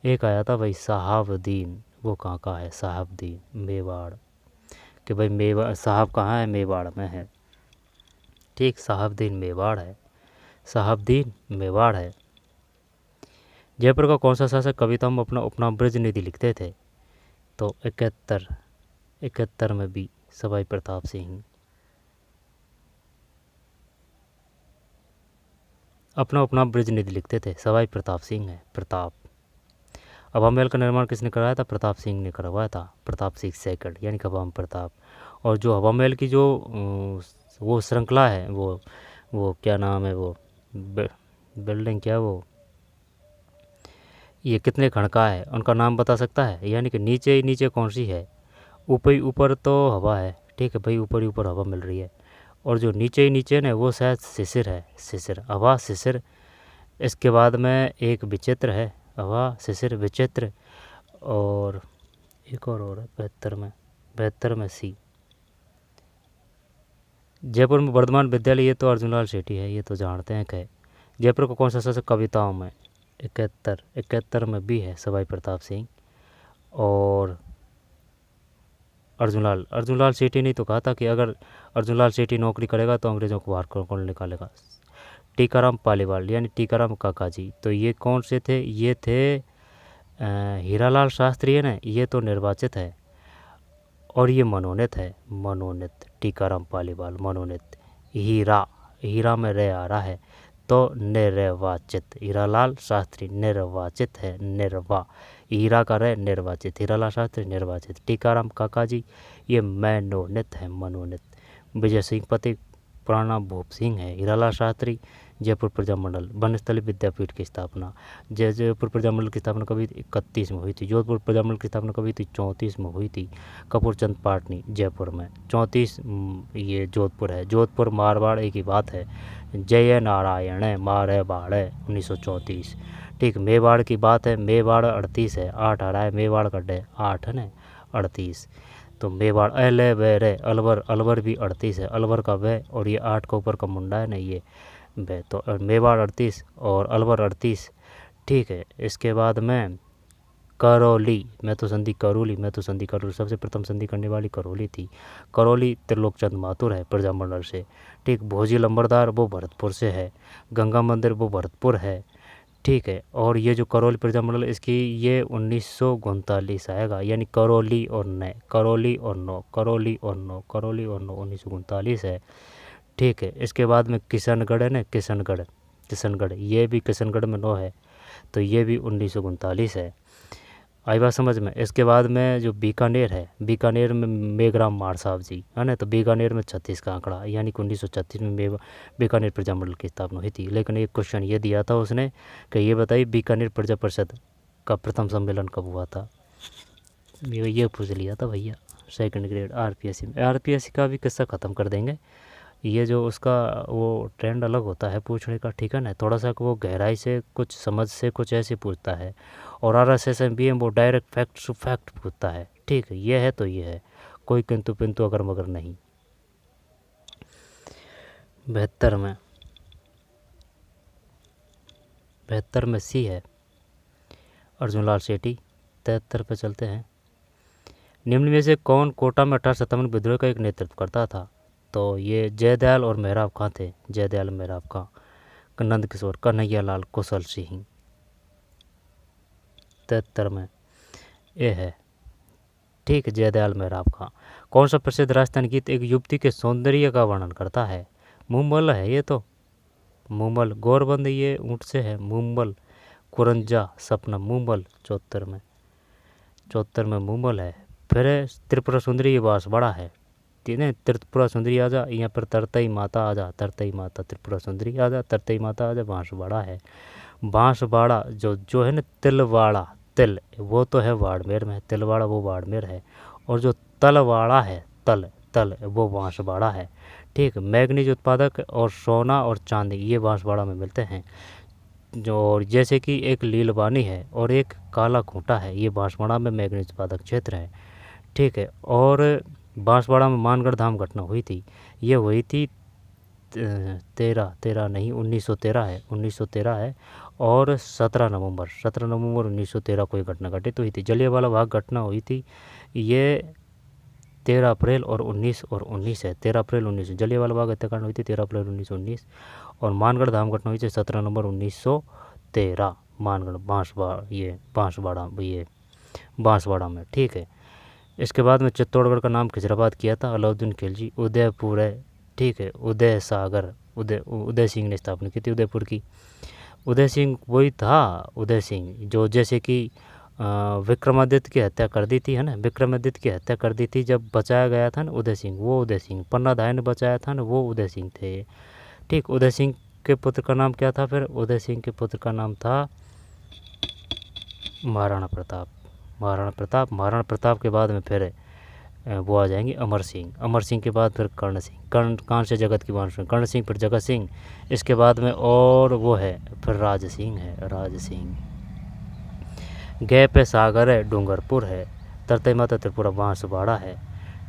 एक आया था भाई साहबदीन, वो कहाँ का है? साहबदीन मेवाड़, कि भाई मेवाड़ साहब कहाँ है? मेवाड़ में है। ठीक, साहबदीन मेवाड़ है, साहबदीन मेवाड़ है। जयपुर का कौन सा शासक कविताओं में अपना अपना ब्रज निधि लिखते थे? तो 71 में भी सवाई प्रताप सिंह। अपना अपना ब्रज निधि लिखते थे, सवाई प्रताप सिंह है, प्रताप। हवा महल का निर्माण किसने कराया था? प्रताप सिंह ने करवाया था, प्रताप सिंह सेकंड, यानी खबाम प्रताप। और जो हवा महल की जो वो श्रृंखला है, वो क्या नाम है, वो बिल्डिंग क्या, वो ये कितने खंड का है, उनका नाम बता सकता है? यानी कि नीचे ही नीचे कौन सी है? ऊपर ही ऊपर तो हवा है, ठीक है भाई, ऊपर ही ऊपर हवा मिल रही है। और जो नीचे ही नीचे ना, वो शायद शिशिर है, शिशिर, हवा शिशिर। इसके बाद में एक विचित्र है, हवा शिशिर विचित्र। और एक और है 72 में सी। जयपुर में वर्धमान विद्यालय, ये तो अर्जुनलाल शेट्टी है, ये तो जानते हैं। कहे जयपुर को कौन सा शासक कविताओं में? 71 में भी है सवाई प्रताप सिंह और अर्जुनलाल शेट्टी ने तो कहा था कि अगर अर्जुनलाल शेट्टी नौकरी करेगा तो अंग्रेज़ों को बाहर कौन निकालेगा? टीकाराम पालीवाल, यानी टीकाराम काका जी। तो ये कौन से थे? ये थे हीरालाल शास्त्री है ना, ये तो निर्वाचित है, और ये मनोनीत है, मनोनीत। टीकाराम पालीवाल मनोनीत। हीरा में रे आ रहा है, तो निर्वाचित। हीरालाल शास्त्री निर्वाचित है, निर्वा, हीरा का रे निर्वाचित, हीरालाल शास्त्री निर्वाचित। टीकाराम काका जी ये मनोनीत है, मनोनीत। विजय सिंह पति पुराना भूप सिंह है। हीरालाल शास्त्री जयपुर प्रजामंडल, वनस्थली विद्यापीठ की स्थापना। जयपुर प्रजामंडल की स्थापना कभी 31 में हुई थी। जोधपुर प्रजामंडल की स्थापना कभी थी? 34 में हुई थी। कपूरचंद पाटनी जयपुर में। 34 ये जोधपुर है। जोधपुर मारवाड़ एक ही बात है। जय नारायण मारे बाड़े 1934। ठीक, मेवाड़ की बात है, मेवाड़ 38 है, 8 आ रहा है, मेवाड़ का डे 8 है ना, 38। तो मेवाड़ अले वे रे, अलवर, अलवर भी 38 है, अलवर का वे, और ये 8 का ऊपर का मुंडा है ना, ये वे। तो मेवाड़ 38 और अलवर 38। ठीक है, इसके बाद में करौली में तो संधि करौली, सबसे प्रथम संधि करने वाली करौली थी। करौली त्रिलोकचंद माथुर है प्रजामंडल से। ठीक, भोजी लंबरदार वो भरतपुर से है। गंगा मंदिर वो भरतपुर है। ठीक है, और ये जो करौली प्रजामंडल इसकी ये 1939 आएगा, यानी करौली और नौ, करौली और नौ, करौली और नौ, करौली और नौ 1939 है। ठीक है, इसके बाद में किशनगढ़ है ना, किशनगढ़ ये भी किशनगढ़ में 9 है, तो ये भी 1939 है। आई बात समझ में। इसके बाद में जो बीकानेर है, बीकानेर में मेघराम मार साहब जी है ना, तो बीकानेर में 36 का आंकड़ा, यानी कि 1936 में बीकानेर प्रजामंडल की स्थापना हुई थी। लेकिन एक क्वेश्चन ये दिया था उसने कि ये बताइए बीकानेर प्रजा परिषद का प्रथम सम्मेलन कब हुआ था? ये पूछ लिया था भैया सेकंड ग्रेड आरपीएससी में। आरपीएससी का भी किस्सा ख़त्म कर देंगे। ये जो उसका वो ट्रेंड अलग होता है पूछने का, ठीक है ना, थोड़ा सा वो गहराई से कुछ समझ से कुछ ऐसे पूछता है। और RSSMBM वो डायरेक्ट फैक्ट टू फैक्ट पूछता है। ठीक है, ये है तो ये है, कोई किंतु पिंतु अगर मगर नहीं। 72 में सी है अर्जुनलाल शेट्टी। 73 पे चलते हैं। निम्न में से कौन कोटा में 1857 विद्रोह का एक नेतृत्व करता था? तो ये जयदयाल और मेहराब खां थे, जयदयाल मेहराब खां। नंद किशोर, कन्हैया लाल, कुशल सिंह। 73 में ये है। ठीक, जयदयाल मेहराब खां। कौन सा प्रसिद्ध राजस्थानी गीत एक युवती के सौंदर्य का वर्णन करता है? मुंबल है ये तो, मुंबल। गौरबंद ये ऊँट से है, मुंबल। कुरंजा सपना, मुंबल। 74 में मुंबल है। फिर त्रिपुरा सुंदरी ये बांसवाड़ा है, त्रिपुरा सुंदरी आजा, यहाँ पर तरतई माता आजा, तरतई माता त्रिपुरा सुंदरी आजा, तरतई माता आजा। बांसवाड़ा है, बांसवाड़ा जो है ना तिलवाड़ा, तिल वो तो है बाड़मेर में, तिलवाड़ा वो बाड़मेर है, और जो तलवाड़ा है तल वो बांसवाड़ा है। ठीक, मैग्नीज उत्पादक और सोना और चांदी ये बांसवाड़ा में मिलते हैं। जो जैसे कि एक लीलवानी है और एक काला खूंटा है, ये बांसवाड़ा में मैग्नीज उत्पादक क्षेत्र है। ठीक है, और बांसवाड़ा में मानगढ़ धाम घटना हुई थी, ये हुई थी 1913 है, 1913 है, और 17 नवंबर 1913 को ये घटना घटित हुई थी। जलियांवाला बाग घटना हुई थी, ये 13 अप्रैल और 19 है, 13 अप्रैल 19। जलियांवाला बाग हत्याकांड हुई थी 13 अप्रैल 1919, और मानगढ़ धाम घटना हुई थी 17 नवंबर 1913 मानगढ़ बांसवाड़ा में। ठीक है, इसके बाद में चित्तौड़गढ़ का नाम खिजराबाद किया था अलाउद्दीन खिलजी। उदयपुर है, ठीक है, उदय सागर उदय सिंह ने स्थापना की थी उदयपुर की। उदय सिंह वही था, उदय सिंह जो जैसे कि विक्रमादित्य की हत्या कर दी थी, है ना, विक्रमादित्य की हत्या कर दी थी जब बचाया गया था ना उदय सिंह, वो उदय सिंह। पन्नाधाय ने बचाया था ना, वो उदय सिंह थे। ठीक, उदय सिंह के पुत्र का नाम क्या था फिर? उदय सिंह के पुत्र का नाम था महाराणा प्रताप। महाराणा प्रताप के बाद में फिर वो आ जाएंगे अमर सिंह। अमर सिंह के बाद फिर कर्ण सिंह। कर्ण से जगत की बांसुरी, कर्ण सिंह फिर जगत सिंह। इसके बाद में और वो है फिर राज सिंह है, राज सिंह। गै पे सागर है, डूंगरपुर है। तरतई माता त्रिपुरा बांसवाड़ा है।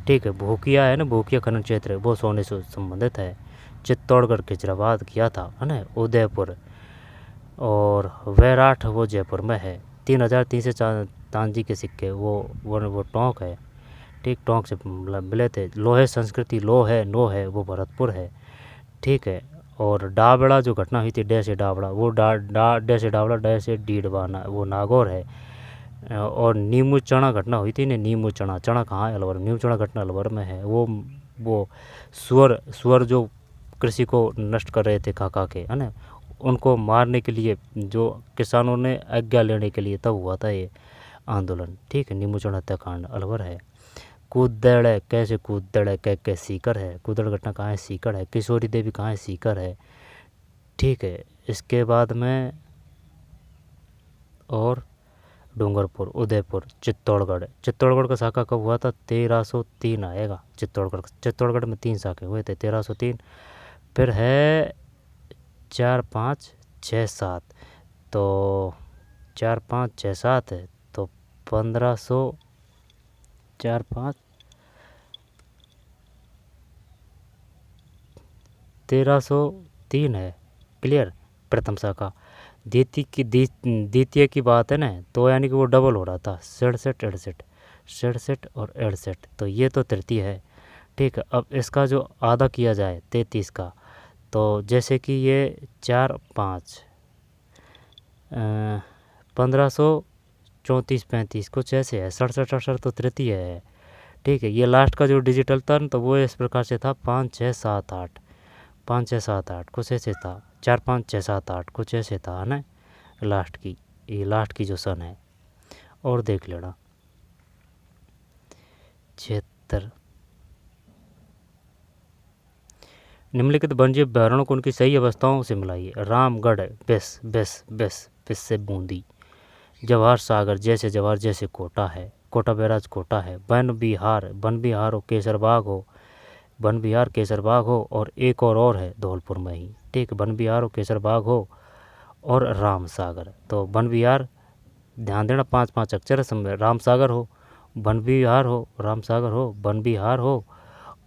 ठीक है, भूकिया है ना, भूकिया खनन क्षेत्र है, वो सोने से संबंधित है। चित्तौड़गढ़ खिजराबाद किया था, है ना, उदयपुर। और वैराठ वो जयपुर में है। 3300 तांजी के सिक्के वो टोंक है। ठीक, टोंक से मिले थे। लोहे संस्कृति लो है वो भरतपुर है। ठीक है, और डाबड़ा जो घटना हुई थी डे से डाबड़ा, वो डे से डाबड़ा, डे से डीडवाना वो नागौर है। और नीमू चना घटना हुई थी ना, नीमू चना कहाँ है? अलवर। नीमू चना घटना अलवर में है। वो सुअर जो कृषि को नष्ट कर रहे थे खा के, है ना, उनको मारने के लिए जो किसानों ने आज्ञा लेने के लिए तब हुआ था ये आंदोलन। ठीक है, नीमू चना हत्याकांड अलवर है। कूदड़ है, कैसे कूदड़ है, कै सीकर है। कूदड़ घटना कहाँ है? सीकर है। किशोरी देवी कहाँ है? सीकर है। ठीक है, इसके बाद में और डूंगरपुर, उदयपुर, चित्तौड़गढ़ का शाखा कब हुआ था? 1303 आएगा चित्तौड़गढ़ में 3 शाखे हुए थे, 1303। फिर है 4 5 6 7, तो 4 5 6 7 है, तो 1500 4 5 1303 है। क्लियर, प्रथम शाखा। द्वितीय की बात है ना, तो यानी कि वो डबल हो रहा था, 67 और 68, तो ये तो तृतीय है। ठीक है, अब इसका जो आधा किया जाए 33 का, तो जैसे कि ये 4 5 1534 कुछ ऐसे है, 67 68 तो तृतीय है। ठीक है, ये लास्ट का जो डिजिटल था तो वो इस प्रकार से था 5 6 7 8, 5 6 7 8 कुछ ऐसे था, 4 5 6 7 8 कुछ ऐसे था, है ना, ये लास्ट की जो सन है। और देख लेना 76। निम्नलिखित वन्य अभ्यारण्यों को उनकी सही अवस्थाओं से मिलाइए। रामगढ़ बेस से बूंदी। जवाहर सागर जैसे कोटा है, कोटा बैराज कोटा है। वन विहार हो, केसरबाग हो, और एक और है धौलपुर में ही। ठीक, वन विहार हो, केसरबाग हो और राम सागर। तो वन विहार ध्यान देना 5 अक्षर है, राम सागर हो, वन विहार हो, राम सागर हो, वन विहार हो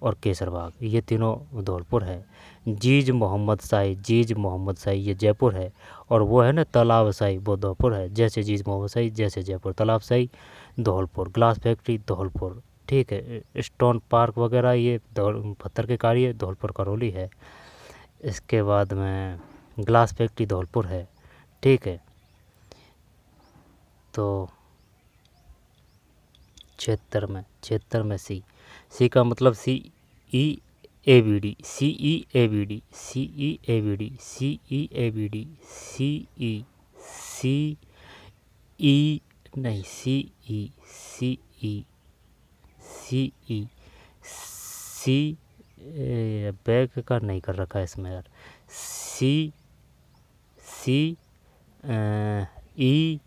और केसरबाग, ये तीनों धौलपुर है। जीज मोहम्मद शाही ये जयपुर है। और वो है ना तालाब शाही, वो धौलपुर है। जैसे जीज मोहम्मद शाही जैसे जयपुर, तालाब शाही धौलपुर, ग्लास फैक्ट्री धौलपुर। ठीक है, स्टोन पार्क वगैरह ये पत्थर के कार्य धौलपुर करौली है। इसके बाद में ग्लास फैक्ट्री धौलपुर है। ठीक है, तो क्षेत्र में सी का मतलब CEABD सी बैग का नहीं कर रखा है इसमें यार, सी सी ई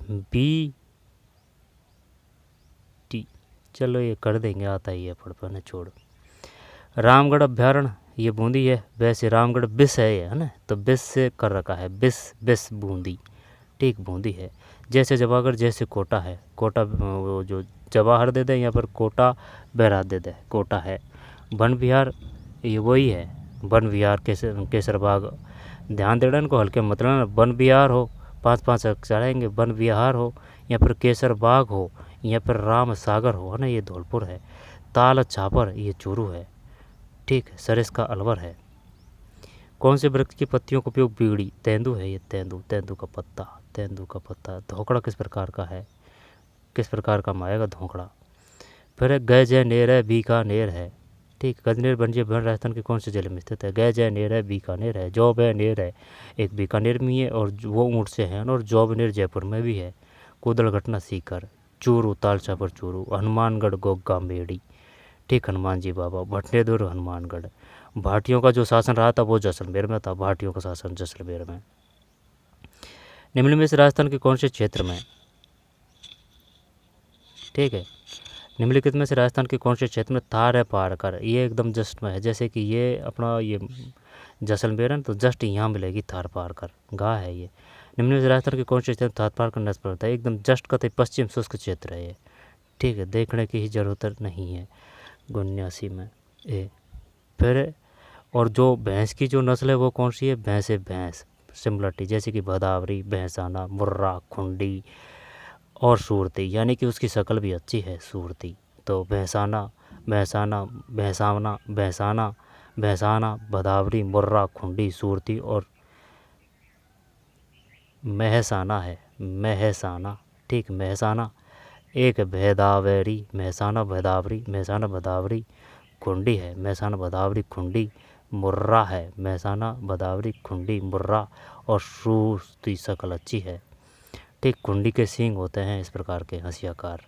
बी टी, चलो ये कर देंगे, आता ही है पढ़ पाने, छोड़। रामगढ़ अभ्यारण्य ये बूंदी है, वैसे रामगढ़ बिस है ये, है ना, तो बिस से कर रखा है, बिस बिस बूंदी, ठीक बूंदी है। जैसे जवागढ़ जैसे कोटा है, कोटा वो जो जवाहर दे दे यहाँ पर, कोटा बैराज दे दे, कोटा है। वन विहार ये वही है, वन विहार केसर बाग, ध्यान देना इनको हल्के मतलब, वन विहार हो 5-5 अक्षर आएंगे, वन विहार हो, यहाँ पर केसर बाग हो, यहाँ पर राम सागर हो, है ना, ये धौलपुर है। ताल छापर ये चूरू है, ठीक है। सरिस का अलवर है। कौन से वृक्ष की पत्तियों का उपयोग बीड़ी, तेंदू है ये, तेंदू, तेंदू का पत्ता, तेंदू का पत्ता। धोकड़ा किस प्रकार का है, किस प्रकार का माएगा धोकड़ा। फिर गैजनेर है, बीकानेर है, ठीक। गजनेर बनजिए बन राजस्थान के कौन से जिले में स्थित है, गैजनेर है, बीकानेर है। जौबनेर है, एक बीकानेर में है और वो ऊँट से है, और जौबनेर जयपुर में भी है। कुदल घटना सीकर, चूरू ताल छापर चूरू। हनुमानगढ़ गोगा मेड़ी, ठीक, हनुमान जी बाबा। भटनेदुर हनुमानगढ़। भाटियों का जो शासन रहा था वो जैसलमेर में था, भाटियों का शासन जैसलमेर में। निम्न में से राजस्थान के कौन से क्षेत्र में, ठीक है, निम्नलिखित में से राजस्थान के कौन से क्षेत्र में थार है पार कर, ये एकदम जस्ट में है। जैसे कि ये अपना ये जैसलमेर है तो जस्ट यहाँ मिलेगी थार पार कर, गा है ये। निम्न में से राजस्थान के कौन से क्षेत्र में थार पार कर नस्ल होता है, एकदम जस्ट कतई पश्चिम शुष्क क्षेत्र है ये, ठीक है, देखने की ही जरूरत नहीं है। 79 में ए। फिर और जो भैंस की जो नस्ल है वो कौन सी है, भैंस है, भैंस सिमलटी, जैसे कि भदावरी, भैंसाना, मुर्रा, खुंडी और सूरती, यानी कि उसकी शक्ल भी अच्छी है सूरती। तो भैंसाना, भैंसाना, भैंसावना, भैंसाना, भैंसाना, भदावरी, मुर्रा, खुंडी, सूरती और महसाना है, महसाना, ठीक, महसाना। एक भैदावरी, महसाना भदावरी, महसाना भदावरी, खुंडी है, महसाना भदावरी, खुंडी, मुर्रा है, महसाना भदावरी, खुंडी, मुर्रा और सूरती शक्ल अच्छी है, ठीक। खुंडी के सींग होते हैं इस प्रकार के हंसियाकार।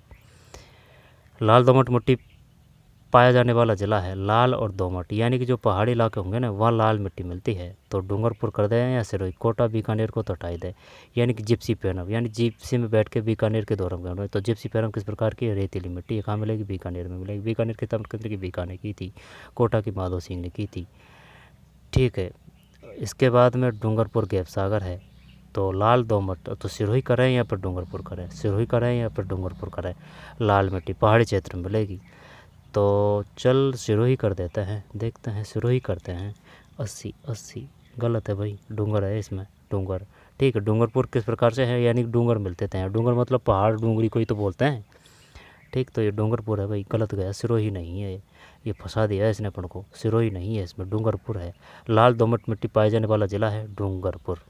लाल दोमट मिट्टी पाया जाने वाला जिला है, लाल और दोमट, यानी कि जो पहाड़ी इलाके होंगे ना वहाँ लाल मिट्टी मिलती है। तो डूंगरपुर कर दें या सिरोही, कोटा बीकानेर को तो हटाई दें। यानी कि जिप्सी पैनम, यानी जिप्सी में बैठ के बीकानेर के दौरे में, तो जिप्सी पैनम किस प्रकार की रेतीली मिट्टी, ये कहाँ मिलेगी, बीकानेर में मिलेगी। बीकानेर के तम केंद्र की बीकानेर की थी, कोटा की माधो सिंह ने की थी, ठीक है। इसके बाद में डूंगरपुर गैप सागर है। तो लाल दोमट तो सिरोही करें या फिर डूंगरपुर करें, सिरोही करें या फिर डूंगरपुर करें, लाल मिट्टी पहाड़ी क्षेत्र में मिलेगी। तो चल सिरोही कर देते हैं, देखते हैं सिरोही करते हैं। 80 80 गलत है भाई, डूंगर है इसमें, डूंगर, ठीक है। डूंगरपुर किस प्रकार से है, यानी डूंगर मिलते थे, डूंगर मतलब पहाड़ डूंगरी कोई तो बोलते हैं, ठीक। तो ये डूंगरपुर है भाई, गलत गया, सिरोही नहीं है, ये फंसा दिया है इसने अपन को, सिरोही नहीं है इसमें, डूंगरपुर है। लाल दोमट मिट्टी पाए जाने वाला जिला है डूंगरपुर।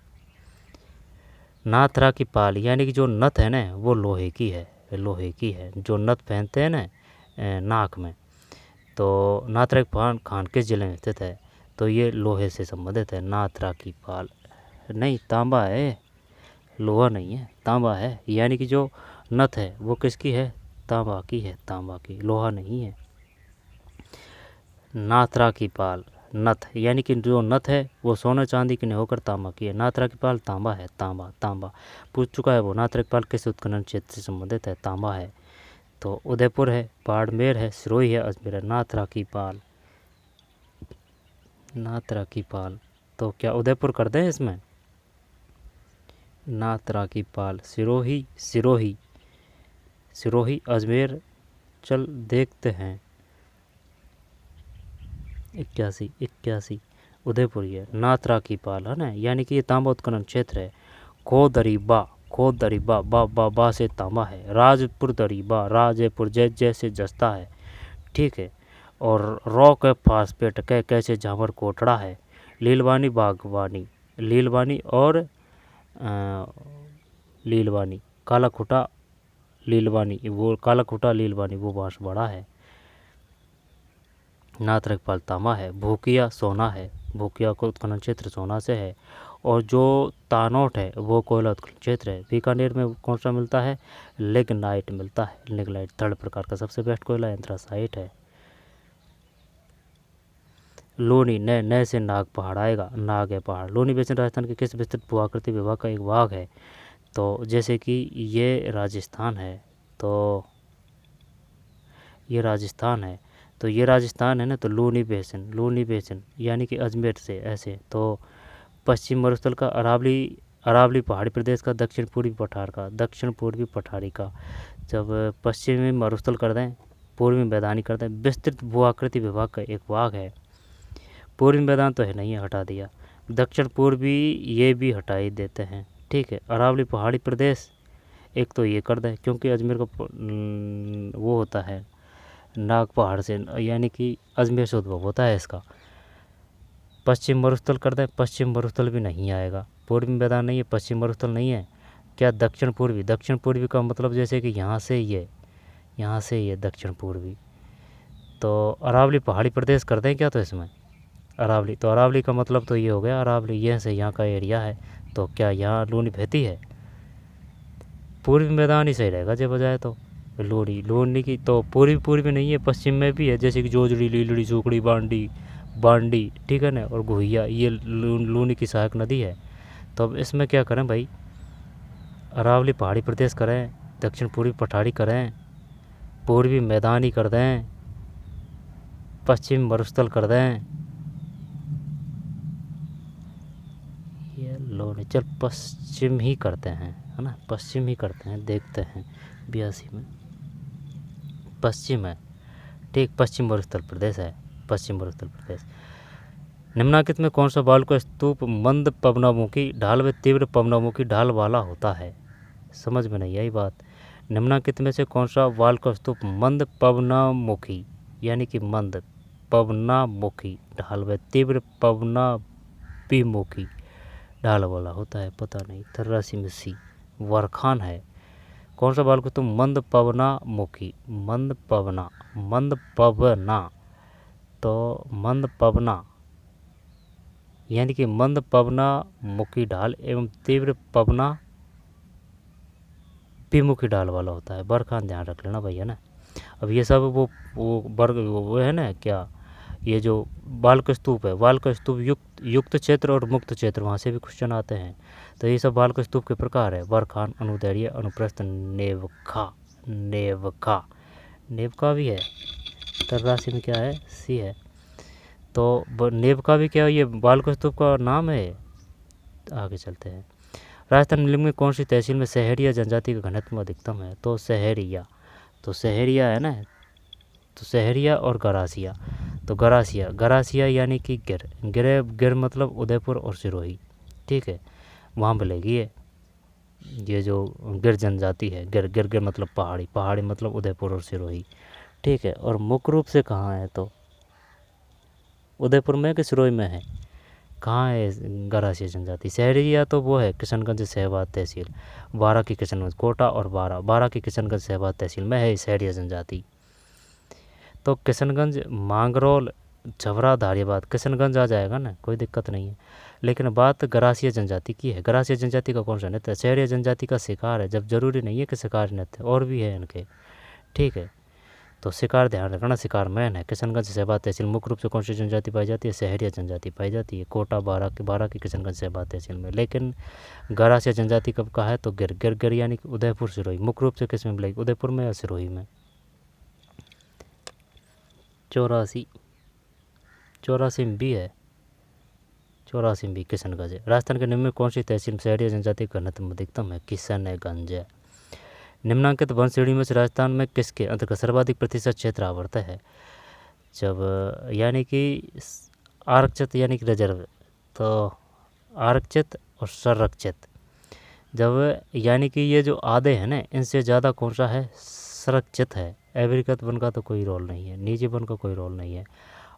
नाथरा की पाल, यानी कि जो नथ है ना वो लोहे की है, लोहे की है, जो नथ पहनते हैं ना नाक में। तो नाथरा की खान किस जिले में स्थित है, तो ये लोहे से संबंधित है। नाथरा की पाल नहीं, तांबा है, लोहा नहीं है, तांबा है, यानी कि जो नथ है वो किसकी है, तांबा की है, तांबा की, लोहा नहीं है। नाथरा की पाल नथ, यानी कि जो नथ है वो सोने चांदी की नहीं होकर तांबा की है। नाथरा की पाल तांबा है, तांबा, तांबा पूछ चुका है वो। नाथरा की पाल किस उत्खनन क्षेत्र से संबंधित है, तांबा है। तो उदयपुर है, बाड़मेर है, सिरोही है, अजमेर है। नाथरा की पाल, नाथरा की पाल, तो क्या उदयपुर कर दें इसमें, नाथरा की पाल, सिरोही, सिरोही, सिरोही, अजमेर, चल देखते हैं। 81 81 उदयपुर है। नाथरा की पाल है ना, यानी कि ये तांबा उत्खनन क्षेत्र है। खोदरीबा, खोदरीबा, बा बा बा से तांबा है। राजपुर दरीबा, राजपुर जैसे जस्ता है, ठीक है। और रॉक फास्फेट कैसे झामर कोटड़ा है। लीलवानी बागवानी, लीलवानी और लीलवानी, काला खुटा लीलवानी, वो काला खुटा लीलवानी वो बांस बड़ा है। नाथरा की पाल तांबा है। भूकिया सोना है, भूकिया को उत्खनन क्षेत्र सोना से है। और जो तानोट है वो कोयला उत्खनन क्षेत्र है। बीकानेर में कौन सा मिलता है, लिग्नाइट मिलता है, लिग्नाइट थर्ड प्रकार का सबसे बेस्ट कोयला एंथ्रासाइट है। लोनी न न से नाग पहाड़ आएगा, नाग है पहाड़। लोनी बेसिन राजस्थान के किस विस्तृत भूआकृति विभाग का एक भाग है? तो जैसे कि ये राजस्थान है, तो ये राजस्थान है, तो ये राजस्थान है ना, तो लोनी बेसिन यानी कि अजमेर से ऐसे। तो पश्चिम मरुस्थल का अरावली पहाड़ी प्रदेश का दक्षिण पूर्वी पठारी का। जब पश्चिमी मरुस्थल कर दें, पूर्वी मैदानी कर दें, विस्तृत भूआकृति विभाग का एक भाग है। पूर्वी मैदान तो है नहीं है, हटा दिया। दक्षिण पूर्वी ये भी हटा ही देते हैं, ठीक है। अरावली पहाड़ी प्रदेश एक तो ये कर दें, क्योंकि अजमेर का वो होता है नाग पहाड़ से, यानी कि अजमेर से उद्भव होता है इसका। पश्चिम मरुस्थल कर दें, पश्चिम मरुस्थल भी नहीं आएगा। पूर्वी मैदान नहीं है, पश्चिम मरुस्थल नहीं है। क्या दक्षिण पूर्वी का मतलब जैसे कि यहाँ से ये दक्षिण पूर्वी। तो अरावली पहाड़ी प्रदेश कर दें क्या, तो इसमें अरावली, तो अरावली का मतलब तो ये हो गया अरावली, ये से यहाँ का एरिया है। तो क्या यहाँ लूनी बहती है? पूर्वी मैदान ही सही रहेगा जब बजाय तो। लोनी की तो पूर्वी नहीं है, पश्चिम में भी है, जैसे कि जोजड़ी, लीलड़ी, सूखड़ी, बांडी, ठीक है ना, और गुहिया, ये लूनी की सहायक नदी है। तो अब इसमें क्या करें भाई, अरावली पहाड़ी प्रदेश करें, दक्षिण पूर्वी पठारी करें, पूर्वी मैदानी कर दें, पश्चिम मरुस्थल कर दें, ये लोनी, चल पश्चिम ही करते हैं, है ना, पश्चिम ही करते हैं, देखते हैं 82 में पश्चिम है, ठीक, पश्चिम मरुस्थल प्रदेश है, पश्चिम मरुस्थल प्रदेश। निम्नलिखित में कौन सा बाल का स्तूप मंद पवनामुखी ढाल व तीव्र पवनामुखी ढाल वाला होता है? समझ में नहीं आई बात। निम्नलिखित में से कौन सा वाल का स्तूप मंद पवनामुखी यानी कि मंद पवनामुखी ढाल व तीव्र पवनाभिमुखी ढाल वाला होता है? पता नहीं। 83 में सी वरखान है। कौन सा बाल का स्तूप मंद पवनामुखी, मंद पवना, तो मंद पवना यानी कि मंद पवना मुखी ढाल एवं तीव्र पवना विमुखी ढाल वाला होता है। बरखान ध्यान रख लेना भैया ना। अब ये सब वो वर्ग वो है ना, क्या ये जो बाल स्तूप है, बाल स्तूप युक्त क्षेत्र और मुक्त क्षेत्र, वहाँ से भी क्वेश्चन आते हैं। तो ये सब बाल स्तूप के प्रकार है, बरखान, अनुदैर्य, अनुप्रस्थ, नेवका भी है। तर राशि में क्या है, सी है। तो नेवका भी क्या, ये बाल स्तूप का नाम है। आगे चलते हैं। राजस्थान निम्न में कौन सी तहसील में शहरिया जनजाति का घनत्व अधिकतम है? तो शहरिया, तो शहरिया है ना, तो शहरिया और गरासिया। तो गरासिया यानी कि गिर मतलब उदयपुर और सिरोही, ठीक है, वहाँ मिलेगी ये जो गिर जनजाति है। गिर मतलब पहाड़ी मतलब उदयपुर और सिरोही, ठीक है। और मुख्य रूप से कहाँ है, तो उदयपुर में कि सिरोही में है? कहाँ है गरासिया जनजाति? शहरिया तो वो है किशनगंज शहबाद तहसील, बारा की किशनगंज, कोटा और बारा की किशनगंज शहबाद तहसील में है शहरिया जनजाति। तो किशनगंज, मांगरोल, झवरा, धारियाबाद, किशनगंज आ जाएगा ना, कोई दिक्कत नहीं है। लेकिन बात गरासिया जनजाति की है। गरासिया जनजाति का कौन सा नृत्य है? शहरिया जनजाति का शिकार है। जब जरूरी नहीं है कि शिकार नृत्य, और भी है इनके, ठीक है। तो शिकार ध्यान रखना, शिकार मैन है। किशनगंज शहबाद तहसील मुख्य रूप से कौन सी जनजाति पाई जाती है? शहरिया जनजाति पाई जाती है। कोटा, बारा की किशनगंज शहबाद तहसील में। लेकिन गरासिया जनजाति कब का है? तो गिर यानी कि उदयपुर सिरोही। मुख्य रूप से किस में मिलेगी? उदयपुर में या सिरोही में? 84 में भी है, 84 में भी किशनगंज है। राजस्थान के निम्न में कौन सी तहसील में शहरिया जनजाति का घनत्व अधिकतम है? किशनगंज है। निम्नांकित वन श्रेणी में से राजस्थान में किसके अंतर्गत सर्वाधिक प्रतिशत क्षेत्र आवर्त है? जब यानी कि आरक्षित यानी कि रिजर्व, तो आरक्षित और संरक्षित, जब यानी कि ये जो आधे हैं ना, इनसे ज़्यादा कौन सा है? संरक्षित है। अभिकृत वन का तो कोई रोल नहीं है, निजी वन का कोई रोल नहीं है।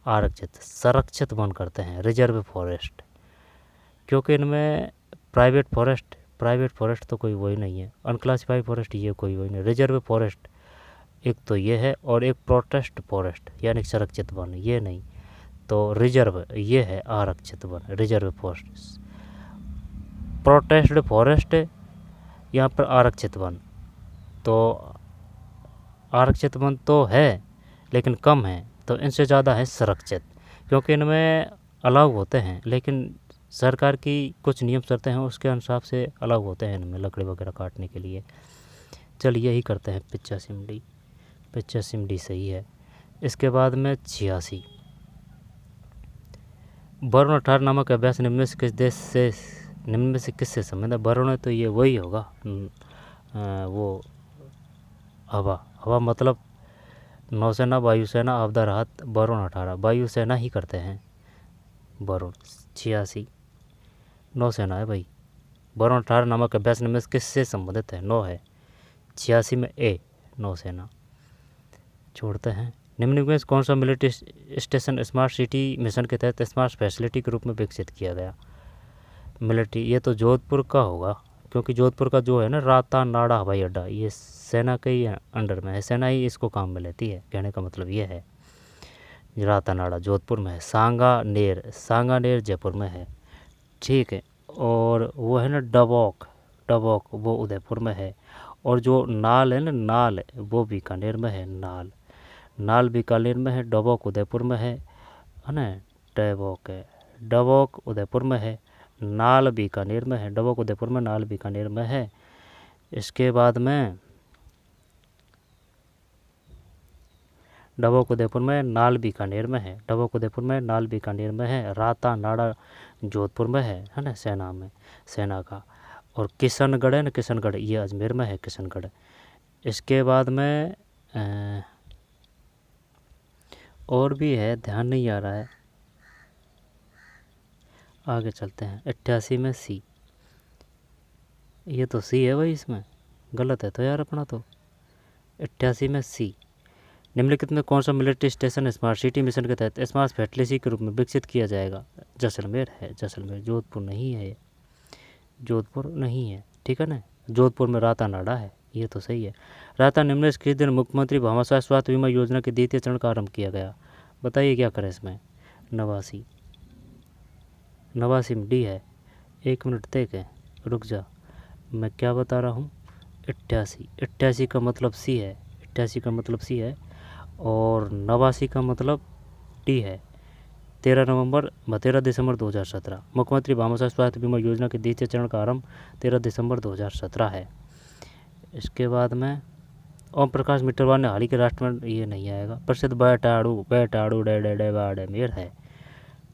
आरक्षित, संरक्षित वन करते हैं, रिजर्व फॉरेस्ट, क्योंकि इनमें प्राइवेट फॉरेस्ट तो कोई वही नहीं है। अनक्लासिफाइड फॉरेस्ट ये कोई वही नहीं। रिजर्व फॉरेस्ट एक तो ये है, और एक प्रोटेस्ट फॉरेस्ट यानी संरक्षित वन, ये नहीं। तो रिजर्व ये है आरक्षित one, reserve forest. Protest forest यहाँ पर आरक्षित वन, तो आरक्षित वन तो है लेकिन कम है, तो इनसे ज़्यादा है संरक्षित, क्योंकि इनमें अलाउ होते हैं, लेकिन सरकार की कुछ नियम शर्तें हैं उसके अनुसार से अलाउ होते हैं इनमें लकड़ी वगैरह काटने के लिए। चलिए यही करते हैं 85 डी। 85 डी सही है। इसके बाद में 86 वरुण 18 नामक अभ्यास निम्न में से किससे संबंध है? वरुण है तो ये वही होगा वो हवा मतलब नौसेना, वायुसेना, आपदा राहत। वरुण 18 वायुसेना ही करते हैं वरुण। 86 नौसेना है भाई। वरुण 18 नामक अभ्यास निम्न में से किससे संबंधित है? 9 है। 86 में ए नौसेना। छोड़ते हैं। निम्न में से कौन सा military station smart city mission के तहत स्मार्ट फैसिलिटी के रूप में विकसित किया गया? मिलिट्री, ये तो जोधपुर का होगा, क्योंकि जोधपुर का जो है ना राता नाड़ा हवाई अड्डा, ये सेना के ही अंडर में है, सेना ही इसको काम में लेती है। कहने का मतलब ये है राता नाड़ा जोधपुर में है। सांगानेर जयपुर में है, ठीक है। और वो है ना डबोक वो उदयपुर में है। और जो नाल है ना, नाल वो बीकानेर में है। नाल बीकानेर में है, डबोक उदयपुर में है ना। डबोक उदयपुर में है, नाल बीकानेर में है। डबोक उदयपुर में, नाल बीकानेर में है। इसके बाद में डबोक उदयपुर में, नाल बीकानेर में है। डबोक उदयपुर में, नाल बीकानेर में है। राता नाड़ा जोधपुर में है ना, सेना का। और किशनगढ़ है ना, किशनगढ़ ये अजमेर में है, किशनगढ़। इसके बाद में और भी है, ध्यान नहीं आ रहा है, आगे चलते हैं। 88 में सी, ये तो सी है भाई, इसमें गलत है तो यार अपना तो। 88 में सी निम्नलिखित में कौन सा military station smart city mission के तहत स्मार्ट फैसिलिटी के रूप में विकसित किया जाएगा? जैसलमेर है। जैसलमेर, जोधपुर नहीं है, जोधपुर नहीं है, ठीक है ना। जोधपुर में राता नाड़ा है, ये तो सही है। राता निम्न में किस दिन मुख्यमंत्री भामाशाह स्वास्थ्य बीमा योजना के द्वितीय चरण का आरंभ किया गया? बताइए क्या करें इसमें। 89 में डी है। 1 मिनट देख है, रुक जा, मैं क्या बता रहा हूँ। 88 का मतलब सी है। 88 का मतलब सी है और 89 का मतलब डी है। 13 दिसंबर 2017 मुख्यमंत्री भामाशाह स्वास्थ्य बीमा योजना के द्वितीय चरण का आरंभ 13 दिसंबर 2017 है। इसके बाद में ओम प्रकाश मिटरवाल ने हाल ही के राष्ट्रमंडल, ये नहीं आएगा। प्रसिद्ध बेटाड़ू बाड़मेर है।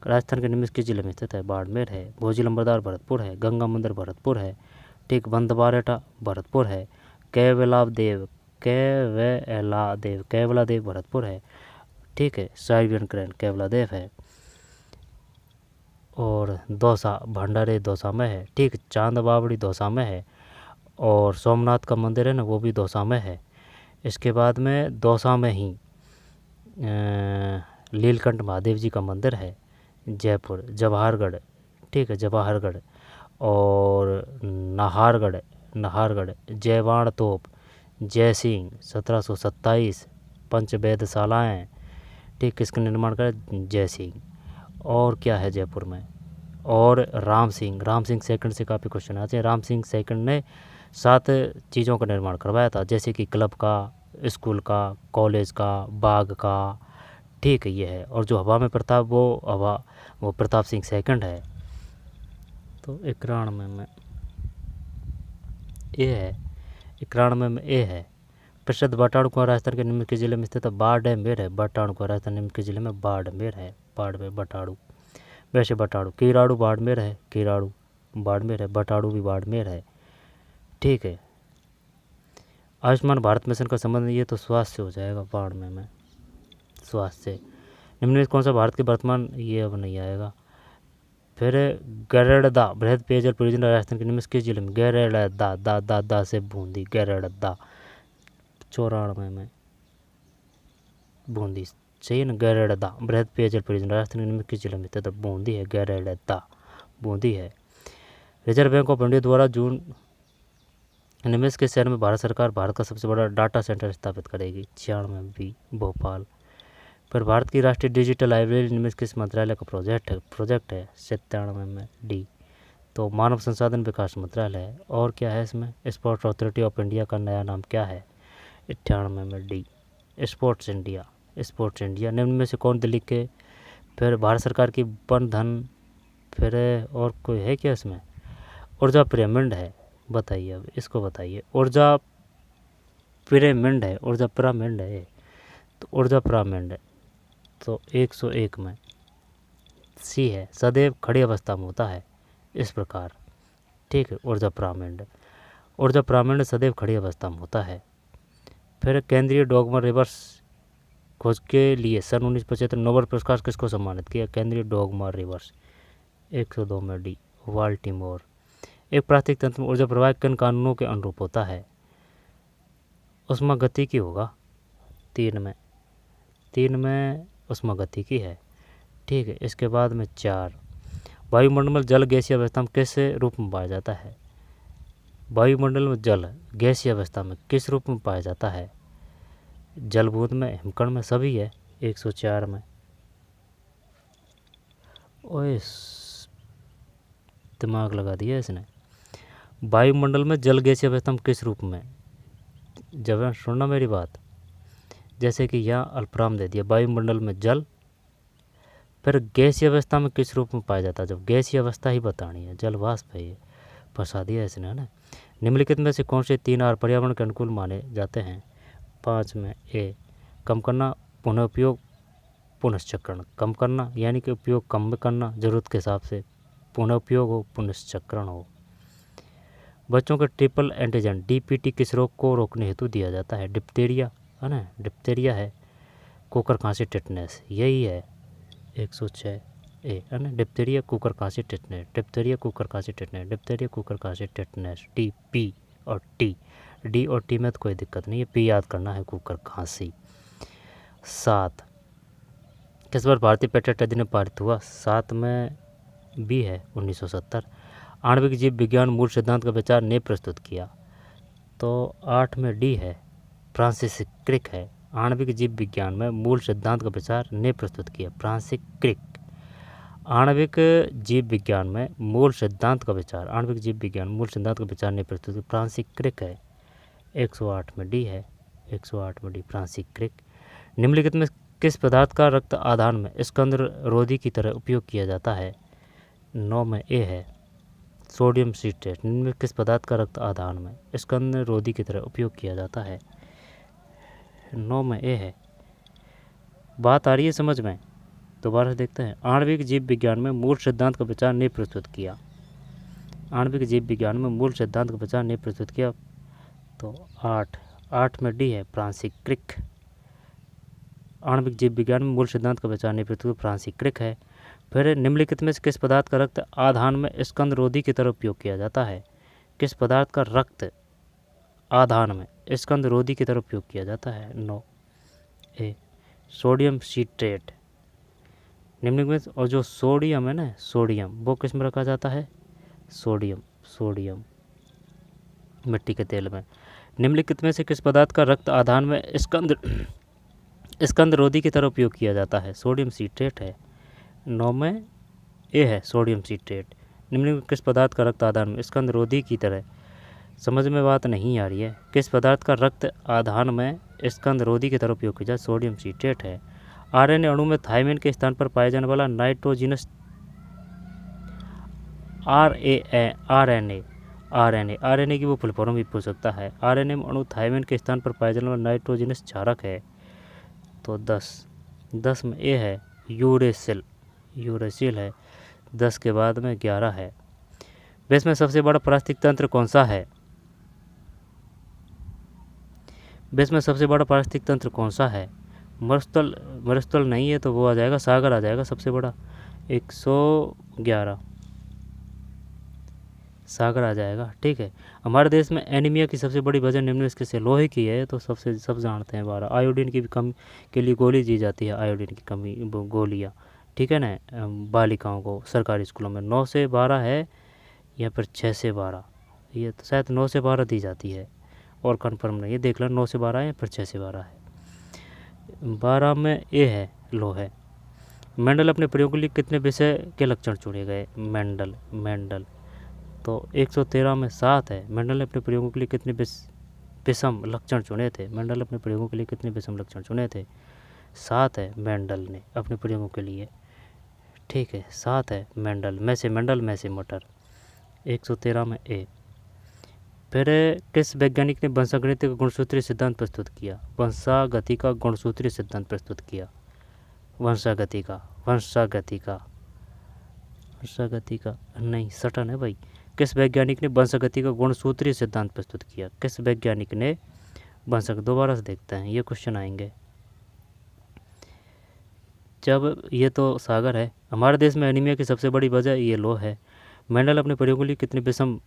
राजस्थान के निम्न किस जिले में स्थित है? बाड़मेर है। भोजी लंबरदार भरतपुर है। गंगा मंदिर भरतपुर है, ठीक। बंदबारेटा भरतपुर है। कैवलादेव भरतपुर है, ठीक है। साइबियन क्रैन कैवलादेव है। और दौसा भंडारे दौसा में है, ठीक। चांद बावड़ी दौसा में है। और सोमनाथ का मंदिर है ना, वो भी दौसा में है। इसके बाद में दौसा में ही लीलकंठ महादेव जी का मंदिर है, जयपुर। जवाहरगढ़, ठीक है, जवाहरगढ़। और नाहरगढ़ जयवाण तोप, जयसिंह 1727। पंचवेधशालाएँ, ठीक, किसका निर्माण करें? जयसिंह। और क्या है जयपुर में? और राम सिंह सेकंड से काफ़ी क्वेश्चन आते हैं। राम सिंह सेकंड ने 7 चीज़ों का निर्माण करवाया था, जैसे कि क्लब का, स्कूल का, कॉलेज का, बाग का, ठीक है, ये है। और जो हवा में प्रताप, वो प्रताप सिंह सेकंड है। तो 91 में ए है। 91 में ए है। प्रसिद्ध बटाणु कुआं राजस्थान के निम्न के जिले में स्थित बाड़मेर है। बटाणु कुआं राजस्थान निम्न के जिले में बाड़मेर है। बाड़मेर बटाणु, वैसे बटाणु कीराड़ू बाड़मेर है, कीराड़ू बाड़मेर है, बटाणु भी बाड़मेर है, ठीक है। आयुष्मान भारत मिशन का संबंध, ये तो स्वास्थ्य से हो जाएगा, बाड़मेर में स्वास्थ्य से। निम्न में कौन सा भारत के वर्तमान, ये अब नहीं आएगा। फिर गैरड़दा बृहद पेयजल परियोजना राजस्थान के निम्न किस जिले में? गैरड़दा दा से बूंदी, गैरड़दा। 94 में बूंदी, सही है ना। गैरड़दा बृहद पेयजल परियोजना राजस्थान के निम्न किस जिले में स्थित? बूंदी है, गैरड़दा बूंदी है। रिजर्व बैंक ऑफ इंडिया द्वारा जून निम्न के शहर में भारत सरकार भारत का सबसे बड़ा डाटा सेंटर स्थापित करेगी? 96 में बी भोपाल। फिर भारत की राष्ट्रीय डिजिटल लाइब्रेरी निम्न किस मंत्रालय का प्रोजेक्ट है? 97 में डी, तो मानव संसाधन विकास मंत्रालय है। और क्या है इसमें? स्पोर्ट्स अथॉरिटी ऑफ इंडिया का नया नाम क्या है? 98 में डी, स्पोर्ट्स इंडिया। निम्न में से कौन दिल्ली के फिर भारत सरकार की वन धन, फिर और कोई है क्या इसमें? ऊर्जा पिरामिड है, बताइए अब इसको बताइए। ऊर्जा पिरामिड है, ऊर्जा पिरामिड है, तो ऊर्जा पिरामिड है तो 101 में सी है, सदैव खड़ी अवस्था में होता है इस प्रकार, ठीक है। ऊर्जा पिरामिड, ऊर्जा पिरामिड सदैव खड़ी अवस्था में होता है। फिर केंद्रीय डोगमा रिवर्स खोज के लिए सन 1975 नोबेल पुरस्कार किसको सम्मानित किया? केंद्रीय डोगमा रिवर्स, 102 में डी, वाल्टीमोर। एक प्राकृतिक तंत्र में ऊर्जा प्रवाह किन कानूनों के अनुरूप होता है? उष्मागतिकी होगा, 3 में उष्मागतिकी है, ठीक है। इसके बाद में 4, वायुमंडल में जल गैसीय अवस्था में किस रूप में पाया जाता है? वायुमंडल में जल गैसीय अवस्था में किस रूप में पाया जाता है? जल बूंद में, हिमकण में, सभी है, 104 में। ओए दिमाग लगा दिया इसने। वायुमंडल में जल गैसीय अवस्था में किस रूप में? जब सुनना मेरी बात, जैसे कि यहाँ अल्पराम दे दिया, वायुमंडल में जल, फिर गैसीय अवस्था में किस रूप में पाया जाता है? जब गैसीय अवस्था ही बतानी है, जल वाष्प है, ये फंसा दिया इसने, है ना। निम्नलिखित में से कौन से 3 आर पर्यावरण के अनुकूल माने जाते हैं? 5 में ए, कम करना, पुनः उपयोग, पुनश्चक्रण। कम करना यानी कि उपयोग कम करना जरूरत के हिसाब से, पुनः उपयोग हो, पुनश्चक्रण हो। बच्चों के ट्रिपल एंटीजन DPT किस रोग को रोकने हेतु दिया जाता है? डिप्थीरिया, है ना, डिप्थीरिया है, कुकर खांसी टेटनेस, यही है 106 ए, है ना। डिप्थीरिया, कुकर खांसी टेटनेस, डिप्थीरिया, कुकर खांसी टेटनेस, डिप्थीरिया, कुकर खांसी टेटनेस, डी, पी और टी। डी और टी में तो कोई दिक्कत नहीं है, पी याद करना है, कुकर खांसी। 7, किस बार भारतीय पेटेंट अधिनियम पारित हुआ? 7 में बी है, 1970। आणविक जीव विज्ञान मूल सिद्धांत का विचार ने प्रस्तुत किया, तो 8 में डी है, फ्रांसिस क्रिक है। आणविक जीव विज्ञान में मूल सिद्धांत का विचार ने प्रस्तुत किया, फ्रांसिस क्रिक। आणविक जीव विज्ञान में मूल सिद्धांत का विचार, आणविक जीव विज्ञान मूल सिद्धांत का विचार ने प्रस्तुत किया, फ्रांसिस क्रिक है, 108 में डी है, 108 में डी, फ्रांसिस क्रिक। निम्नलिखित में किस पदार्थ का रक्त आधान में स्कंद रोधी की तरह उपयोग किया जाता है? 9 में ए है, सोडियम सिट्रेट। निम्न किस पदार्थ का रक्त आधान में स्कंद रोधी की तरह उपयोग किया जाता है? 9 में ए है। बात आ रही है समझ में? दोबारा देखते हैं। आणविक जीव विज्ञान में मूल सिद्धांत का विचार ने प्रस्तुत किया, आणविक जीव विज्ञान में मूल सिद्धांत का विचार ने प्रस्तुत किया, तो 8 में डी है, फ्रांसिस क्रिक। आणविक जीव विज्ञान में मूल सिद्धांत का विचार ने प्रस्तुत किया, फ्रांसिस क्रिक है। फिर निम्नलिखित में से किस पदार्थ का रक्त आधान में स्कंद रोधी की तरह उपयोग किया जाता है? किस पदार्थ का रक्त आधान में स्कंद रोधी की तरह उपयोग किया जाता है? 9 ए, सोडियम सिट्रेट। निम्नलिखित में, और जो सोडियम है ना, सोडियम वो किस में रखा जाता है? सोडियम मिट्टी के तेल में। निम्नलिखित में से किस पदार्थ का रक्त आधान में स्कंद रोधी की तरह उपयोग किया जाता है? सोडियम सिट्रेट है, 9 में ए है, सोडियम सिट्रेट। निम्नलिखित किस पदार्थ का रक्त आधान में स्कंद रोधी की तरह, समझ में बात नहीं आ रही है, किस पदार्थ का रक्त आधान में स्कंद रोधी की तरह उपयोग किया जाए? सोडियम सिट्रेट है। आरएनए अणु में थायमिन के स्थान पर पाया जाने वाला नाइट्रोजिनस आरएनए की वो फुल फॉर्म भी पूछ सकता है। आरएनए में अणु थायमिन के स्थान पर पाया जाने वाला नाइट्रोजिनस क्षारक है, तो 10 में ए है, यूरेसिल है, 10 के बाद में 11 है। विश्व में सबसे बड़ा पारिस्थितिक तंत्र कौन सा है? विश्व में सबसे बड़ा पारिस्थितिक तंत्र कौन सा है? मरुस्थल नहीं है तो वो आ जाएगा, सागर आ जाएगा सबसे बड़ा, 111 सागर आ जाएगा, ठीक है। हमारे देश में एनीमिया की सबसे बड़ी वजह निम्नलिखित से लोहे की है, तो सब जानते हैं। 12 आयोडीन की भी कमी के लिए गोली दी जाती है, आयोडीन की कमी गोलियाँ, ठीक है ना, बालिकाओं को सरकारी स्कूलों में। 9 से 12 है या फिर 6 से 12, ये तो शायद 9 से 12 दी जाती है, और कन्फर्म नहीं है, देख लो 9 से 12 है या फिर 6 से 12 है। 12 में ए है, लोहे। मेंडल अपने प्रयोग के लिए कितने विषय के लक्षण चुने गए? मेंडल तो 113 में 7 है। मेंडल ने अपने प्रयोगों के लिए कितने विषम लक्षण चुने थे? मेंडल अपने प्रयोगों के लिए कितने विषम लक्षण चुने थे? 7 है मेंडल ने अपने प्रयोगों के लिए, ठीक है। 7 है मेंडल, में से मटर। 113 में ए। फिर किस वैज्ञानिक ने वंशागणित का गुणसूत्रीय सिद्धांत प्रस्तुत किया? वंशागति का गुणसूत्रीय सिद्धांत प्रस्तुत किया। वंशागति का नहीं, सटन है भाई। किस वैज्ञानिक ने वंशागति का गुणसूत्रीय सिद्धांत प्रस्तुत किया? किस वैज्ञानिक ने वंशागति, दोबारा से देखते हैं ये क्वेश्चन आएंगे। जब ये तो सागर है। हमारे देश में एनीमिया की सबसे बड़ी वजह ये लो है। मेंडल अपने प्रयोगों के लिए कितने विषम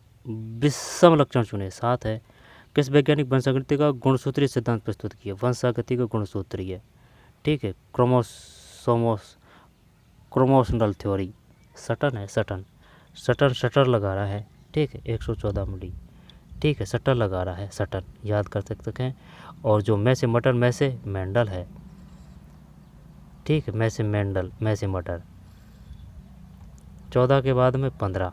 लक्षण चुने? 7 है। किस वैज्ञानिक वंशागति का गुणसूत्रीय सिद्धांत प्रस्तुत किया? वंशागति का गुणसूत्रीय, ठीक है। Chromosomal theory. सटन है, शटर लगा रहा है, ठीक है। 114 में डी, ठीक है। शटर लगा रहा है, सटन याद कर सकते हैं। और जो में से मेंडल है, ठीक है। में से मटर। 14 के बाद में 15।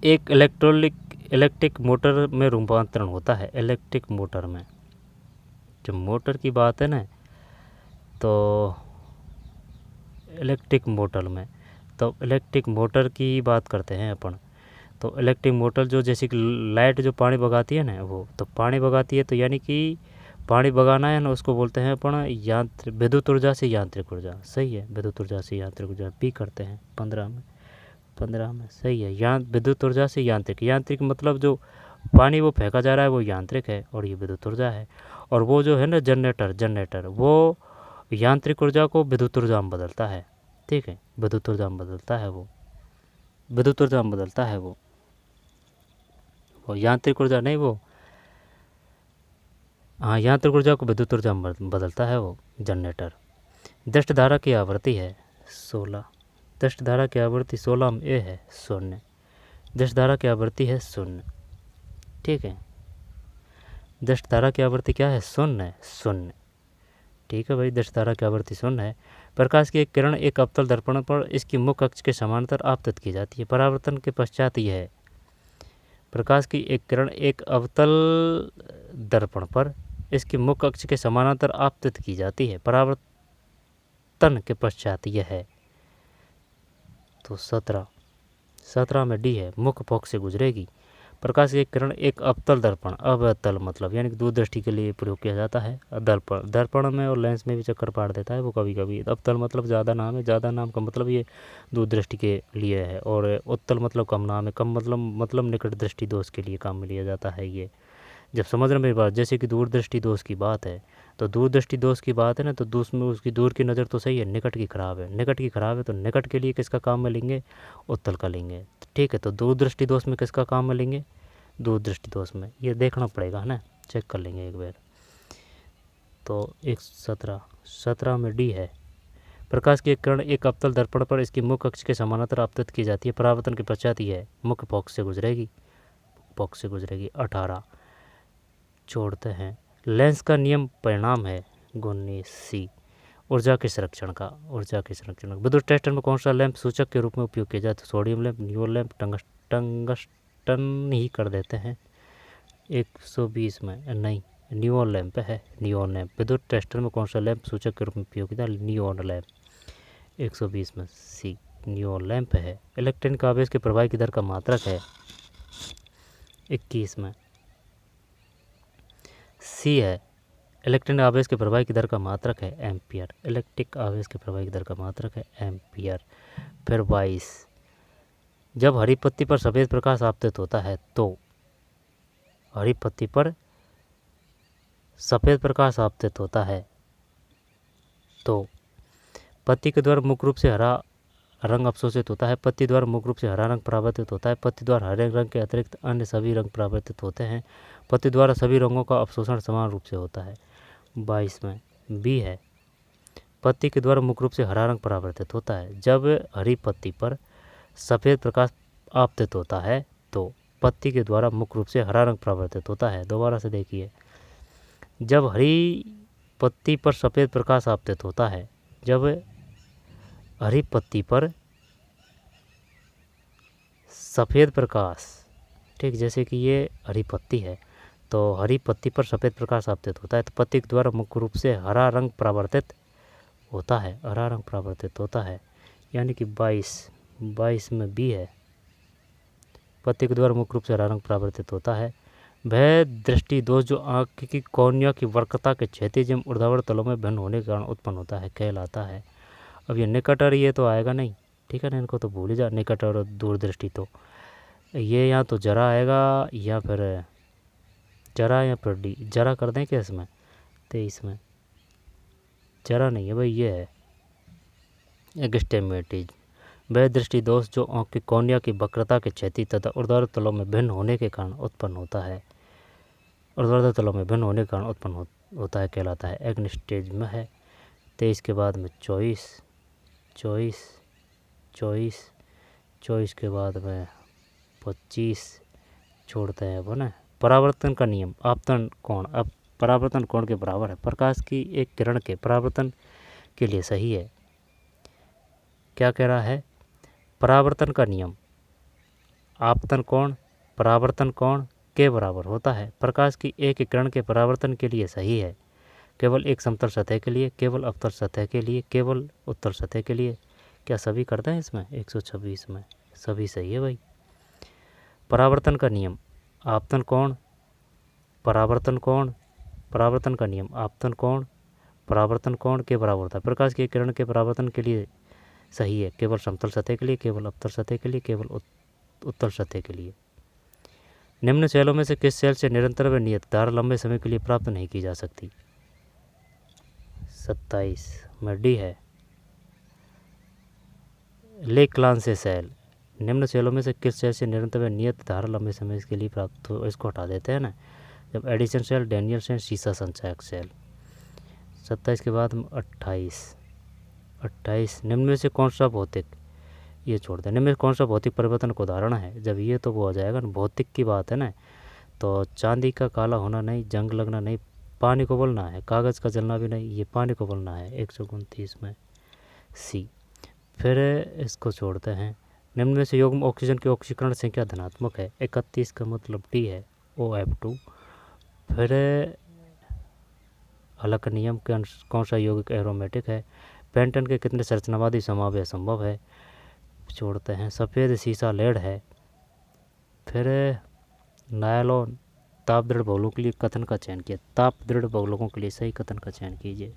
एक इलेक्ट्रिक मोटर में रूपांतरण होता है। इलेक्ट्रिक मोटर में, जब मोटर की बात है ना, तो इलेक्ट्रिक मोटर की बात करते हैं अपन। तो इलेक्ट्रिक मोटर जो जैसे कि लाइट जो पानी भगाती है ना, वो तो पानी भगाती है, तो यानी कि पानी भगाना है ना, उसको बोलते हैं अपन विद्युत ऊर्जा से यांत्रिक ऊर्जा। सही है, विद्युत ऊर्जा से यांत्रिक ऊर्जा भी करते हैं। 15 में सही है। विद्युत ऊर्जा से यांत्रिक मतलब जो पानी वो फेंका जा रहा है वो यांत्रिक है, और ये विद्युत ऊर्जा है। और वो जो है ना जनरेटर वो यांत्रिक ऊर्जा को विद्युत ऊर्जा में बदलता है, ठीक है। विद्युत ऊर्जा में बदलता है वो यांत्रिक ऊर्जा नहीं, वो हाँ, यांत्रिक ऊर्जा को विद्युत ऊर्जा में बदलता है वो जनरेटर। दष्ट धारा की आवृत्ति है 16। दष्ट धारा की आवृत्ति 16 में ए है 0। दष्ट धारा की आवृत्ति है 0, ठीक है। दष्ट धारा की आवृत्ति क्या है? 0, ठीक है भाई। दष्ट धारा की आवृत्ति 0 है। प्रकाश की एक किरण एक अवतल दर्पण पर इसकी मुख्य अक्ष के समानांतर आपतित की जाती है। परावर्तन के पश्चात यह है। प्रकाश की एक किरण एक अवतल दर्पण पर इसकी मुख्य अक्ष के समानांतर आपतित की जाती है। परावर्तन के पश्चात यह है। तो 17 में डी है, मुख्य फोकस से गुजरेगी। प्रकाश की एक किरण एक अवतल दर्पण, अवतल मतलब यानी कि दूरदृष्टि के लिए प्रयोग किया जाता है। दर्पण में और लेंस में भी चक्कर पाड़ देता है वो कभी कभी। अवतल मतलब ज़्यादा नाम है, ज़्यादा नाम का मतलब ये दूरदृष्टि के लिए है। और उत्तल मतलब कम नाम है, कम मतलब निकट दृष्टि दोष के लिए काम में लिया जाता है। ये जब समझ रहे मेरी बात, जैसे कि दूरदृष्टि दोष की बात है, तो दूरदृष्टि दोष की बात है ना, तो में उसकी दूर की नज़र तो सही है, निकट की खराब है। तो निकट के लिए किसका काम में लेंगे? उत्तल का लेंगे, ठीक है। तो दूरदृष्टि दोष में किसका काम में लेंगे? दूरदृष्टि दोष में। ये देखना पड़ेगा है ना, चेक कर लेंगे एक बार। तो 17 में डी है। प्रकाश की एक किरण एक अवतल दर्पण पर इसकी मुख्य अक्ष के समानांतर आपतित की जाती है। परावर्तन के पश्चात यह मुख्य फोकस से गुजरेगी। 18 छोड़ते हैं। लेंस का नियम परिणाम है 19 सी। ऊर्जा के संरक्षण का। विद्युत टेस्टर में कौन सा लैंप सूचक के रूप में उपयोग किया जाता है? Sodium lamp, neon lamp, tungsten ही कर देते हैं। 120 में नहीं, नियोन लैंप है, नियोन लैंप। विद्युत टेस्टर में कौन सा लैंप सूचक के रूप में उपयोग किया? Neon lamp. 120 में सी, नियोन लैंप है। इलेक्ट्रॉन का आवेश के प्रवाह की दर का मात्रक है 21 में सी है। इलेक्ट्रॉन आवेश के प्रवाह की दर का मात्रक है एम्पियर। इलेक्ट्रिक आवेश के प्रवाह की दर का मात्रक है एम्पियर। फिर 22, जब हरी पत्ती पर सफ़ेद प्रकाश आपतित होता है तो हरी पत्ती पर सफ़ेद प्रकाश आपतित होता है तो पत्ती के द्वारा मुख्य रूप से हरा रंग अवशोषित होता है। पत्ती द्वारा मुख्य रूप से हरा रंग परावर्तित होता है। पत्ती द्वारा हरे रंग के अतिरिक्त अन्य सभी रंग परावर्तित होते हैं। पत्ती द्वारा सभी रंगों का अवशोषण समान रूप से होता है। 22 में बी है। पत्ती के द्वारा मुख्य रूप से हरा रंग परावर्तित होता है। जब हरी पत्ती पर सफ़ेद प्रकाश आपतित होता है तो पत्ती के द्वारा मुख्य रूप से हरा रंग परावर्तित होता है। दोबारा से देखिए, जब हरी पत्ती पर सफ़ेद प्रकाश आपतित होता है, जब हरी पत्ती पर सफ़ेद प्रकाश, ठीक, जैसे कि ये हरी पत्ती है तो हरी पत्ती पर सफ़ेद प्रकाश आपतित होता है तो पत्ती के द्वारा मुख्य रूप से हरा रंग परावर्तित होता है। यानी कि 22 में बी है। पत्ती के द्वारा मुख्य रूप से हरा रंग परावर्तित होता है। वह दृष्टि दोष जो आँख की कोर्निया की वक्रता के क्षैतिज एवं ऊर्ध्वाधर तलों में भिन्न होने के कारण उत्पन्न होता है कहलाता है। अब ये निकट और ये तो आएगा नहीं, ठीक है ना, इनको तो भूल ही जा। निकट और दूरदृष्टि तो ये यहाँ तो जरा आएगा या फिर जरा या फिर डी। जरा कर दें क्या इसमें? 23 में जरा नहीं है भाई, ये है एग्स्टेमेटिज। वह दृष्टि दोष जो आँख की कोर्निया की वक्रता के क्षैतिज तथा ऊर्ध्वाधर तलों में भिन्न होने के कारण उत्पन्न होता है। ऊर्ध्वाधर तलों में भिन्न होने के कारण उत्पन्न होता है कहलाता है। एग्निस्टेज में है। 23 के बाद में 24 के बाद में 25 छोड़ते हैं वो ना। परावर्तन का नियम। आपतन कोण अब परावर्तन कोण के बराबर है। प्रकाश की एक किरण के परावर्तन के लिए सही है। क्या कह रहा है? परावर्तन का नियम आपतन कोण परावर्तन कोण के बराबर होता है। प्रकाश की एक किरण के परावर्तन के लिए सही है। केवल एक समतल सतह के लिए, केवल अवतल सतह के लिए, केवल उत्तल सतह के लिए। क्या सभी करते हैं इसमें? 126 में सभी सही है भाई। परावर्तन का नियम आपतन कोण परावर्तन कोण परावर्तन का नियम आपतन कोण परावर्तन कोण के बराबर होता है। प्रकाश की किरण के परावर्तन के लिए सही है। केवल समतल सतह के लिए, केवल अवतल सतह के लिए, केवल उत्तल सतह के लिए। निम्न सेलों में से किस सेल से निरंतर व नियत धारा लंबे समय के लिए प्राप्त नहीं की जा सकती? 27 में डी है लेक्लांसे सेल। निम्न सेलों में से किस सेल से निरंतर व नियत धारा लंबे समय के लिए प्राप्त हो? इसको हटा देते हैं ना। जब एडिशन सेल, डैनियल सेल, सीसा संचायक सेल। 27 के बाद 28 निम्न में से कौन सा भौतिक, ये छोड़ दें, निम्न में कौन सा भौतिक परिवर्तन का उदाहरण है? जब ये तो वो हो जाएगा ना, भौतिक की बात है ना, तो चांदी का काला होना नहीं, जंग लगना नहीं, पानी को उबलना है, कागज़ का जलना भी नहीं, ये पानी को उबलना है। 129 में सी। फिर इसको छोड़ते हैं। निम्न में से यौगिक ऑक्सीजन की ऑक्सीकरण संख्या धनात्मक है। 31 का मतलब डी है OF2। फिर हलक नियम के कौन सा यौगिक एरोमेटिक है? पेंटन के कितने संरचनावादी समावेश संभव है? छोड़ते हैं। सफ़ेद सीसा लेड है। फिर नायलॉन ताप दृढ़ बहुलों के लिए कथन का चयन किया। ताप दृढ़ बहुलों के लिए सही कथन का चयन कीजिए।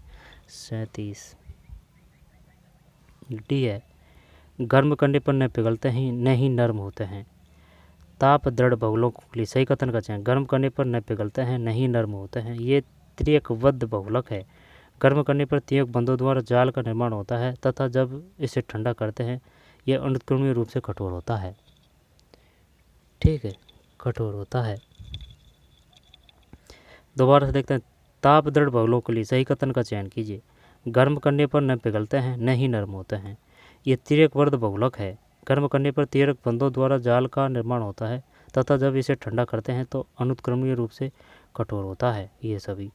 37 डी है गर्म करने पर न पिघलते हैं न ही नर्म होते हैं। ताप दृढ़ बहुलों के लिए सही कथन का चयन। गर्म करने पर न पिघलते हैं न ही नर्म होते हैं। ये त्रियकबद्ध बहुलक है। गर्म करने पर त्रियक बंधों द्वारा जाल का निर्माण होता है तथा जब इसे ठंडा करते हैं यह अनुत्क्रमणीय रूप से कठोर होता है। ठीक है, कठोर होता है। दोबारा से देखते हैं। ताप दृढ़ बहुलों के लिए सही कथन का चयन कीजिए। गर्म करने पर न पिघलते हैं न ही नर्म होते हैं। ये त्रियकबद्ध बहुलक है। गर्म करने पर त्रियक बंधों द्वारा जाल का निर्माण होता है तथा जब इसे ठंडा करते हैं तो अनुत्क्रमणीय रूप से कठोर होता है। ये सभी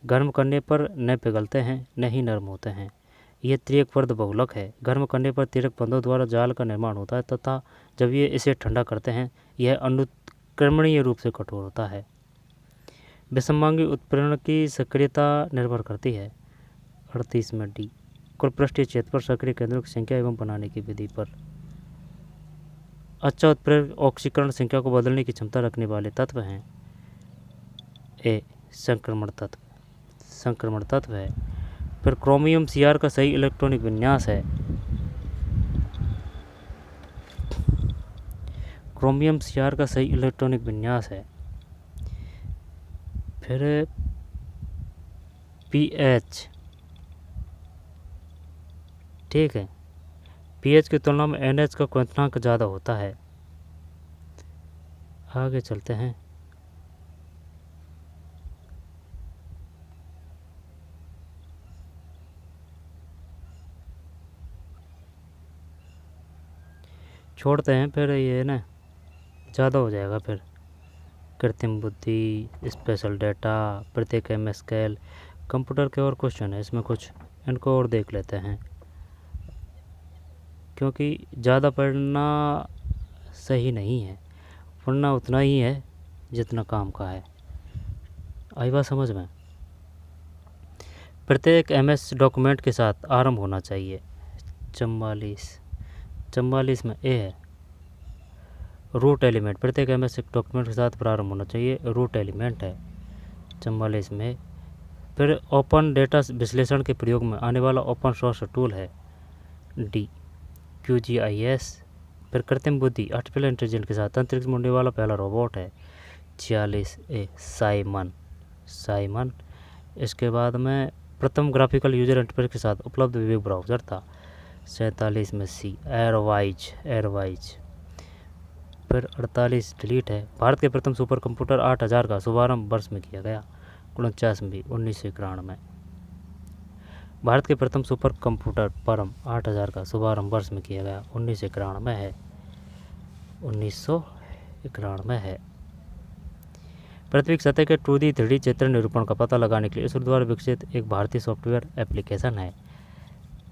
गर्म करने पर न पिघलते हैं न ही नर्म होते हैं। यह त्रियकबद्ध बहुलक है। गर्म करने पर त्रियक बंधों द्वारा जाल का निर्माण होता है तथा जब ये इसे ठंडा करते हैं यह अनुत्क्रमणीय रूप से कठोर होता है। विषमांगी उत्प्रेरण की सक्रियता निर्भर करती है। 38 में डी कुल पृष्ठीय क्षेत्र पर सक्रिय केंद्रों की संख्या एवं बनाने की विधि पर। अच्छा उत्प्रेरक ऑक्सीकरण संख्या को बदलने की क्षमता रखने वाले तत्व हैं। ए संक्रमण तत्व है। फिर क्रोमियम Cr का सही इलेक्ट्रॉनिक विन्यास है। क्रोमियम Cr का सही इलेक्ट्रॉनिक विन्यास है। फिर pH, ठीक है, pH की तुलना में NH का क्वथनांक ज़्यादा होता है। आगे चलते हैं। छोड़ते हैं, फिर ये ना ज़्यादा हो जाएगा। फिर कृत्रिम बुद्धि, स्पेशल डाटा, प्रत्येक MS स्केल, कंप्यूटर के और क्वेश्चन है इसमें कुछ, इनको और देख लेते हैं क्योंकि ज़्यादा पढ़ना सही नहीं है। पढ़ना उतना ही है जितना काम का है। आई बात समझ में? प्रत्येक MS डॉक्यूमेंट के साथ आरंभ होना चाहिए। 44 में ए है रूट एलिमेंट। प्रत्येक एमएस एक डॉक्यूमेंट के साथ प्रारंभ होना चाहिए, रूट एलिमेंट है 44 में। फिर ओपन डेटा विश्लेषण के प्रयोग में आने वाला ओपन सोर्स टूल है डी QGIS। फिर कृत्रिम बुद्धि आर्टिफिशियल इंटेलिजेंस के साथ अंतरिक्ष में उड़ने वाला पहला रोबोट है 46A साइमन। इसके बाद में प्रथम ग्राफिकल यूजर इंटरफेस के साथ उपलब्ध वेब ब्राउज़र था 47 में सी एयरवाइज। फिर 48 डिलीट है। भारत के प्रथम सुपर कंप्यूटर 8000 का शुभारंभ वर्ष में किया गया 49 में 1991। भारत के प्रथम सुपर कंप्यूटर परम 8000 का शुभारंभ वर्ष में किया गया 1991 है। पृथ्वी की सतह के 2D 3D चित्र निरूपण का पता लगाने के लिए इसरो द्वारा विकसित एक भारतीय सॉफ्टवेयर एप्लीकेशन है।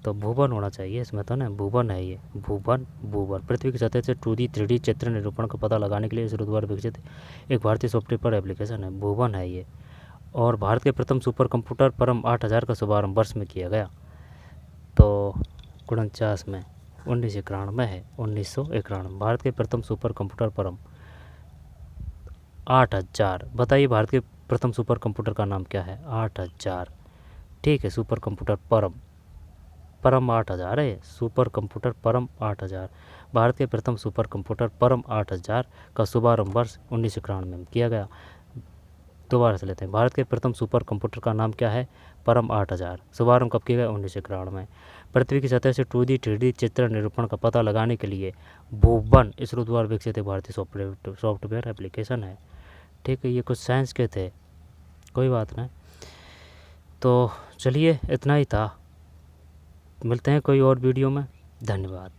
तो भुवन होना चाहिए इसमें, तो ना भुवन है ये, भुवन। पृथ्वी की सतह से 2D 3D चित्र निरूपण का पता लगाने के लिए इसरो द्वारा विकसित एक भारतीय सॉफ्टवेयर एप्लीकेशन है, भुवन है ये। और भारत के प्रथम सुपर कंप्यूटर परम 8000 का शुभारंभ वर्ष में किया गया तो 49 में 1991 है 1991। भारत के प्रथम सुपर कंप्यूटर परम 8000। बताइए भारत के प्रथम सुपर कंप्यूटर का नाम क्या है? 8000। ठीक है, सुपर कंप्यूटर परम 8000 है, सुपर कंप्यूटर परम 8000। भारत के प्रथम सुपर कंप्यूटर परम 8000 का शुभारंभ वर्ष 1991 में किया गया। दोबारा से लेते हैं, भारत के प्रथम सुपर कंप्यूटर का नाम क्या है? परम 8000। शुभारंभ कब किया गया? 1991 में। पृथ्वी की सतह से 2D 3D चित्र निरूपण का पता लगाने के लिए भुवन इसरो द्वारा विकसित एक भारतीय सॉफ्टवेयर एप्लीकेशन है। ठीक है, ये कुछ साइंस के थे, कोई बात नहीं। तो चलिए इतना ही था, मिलते हैं कोई और वीडियो में। धन्यवाद।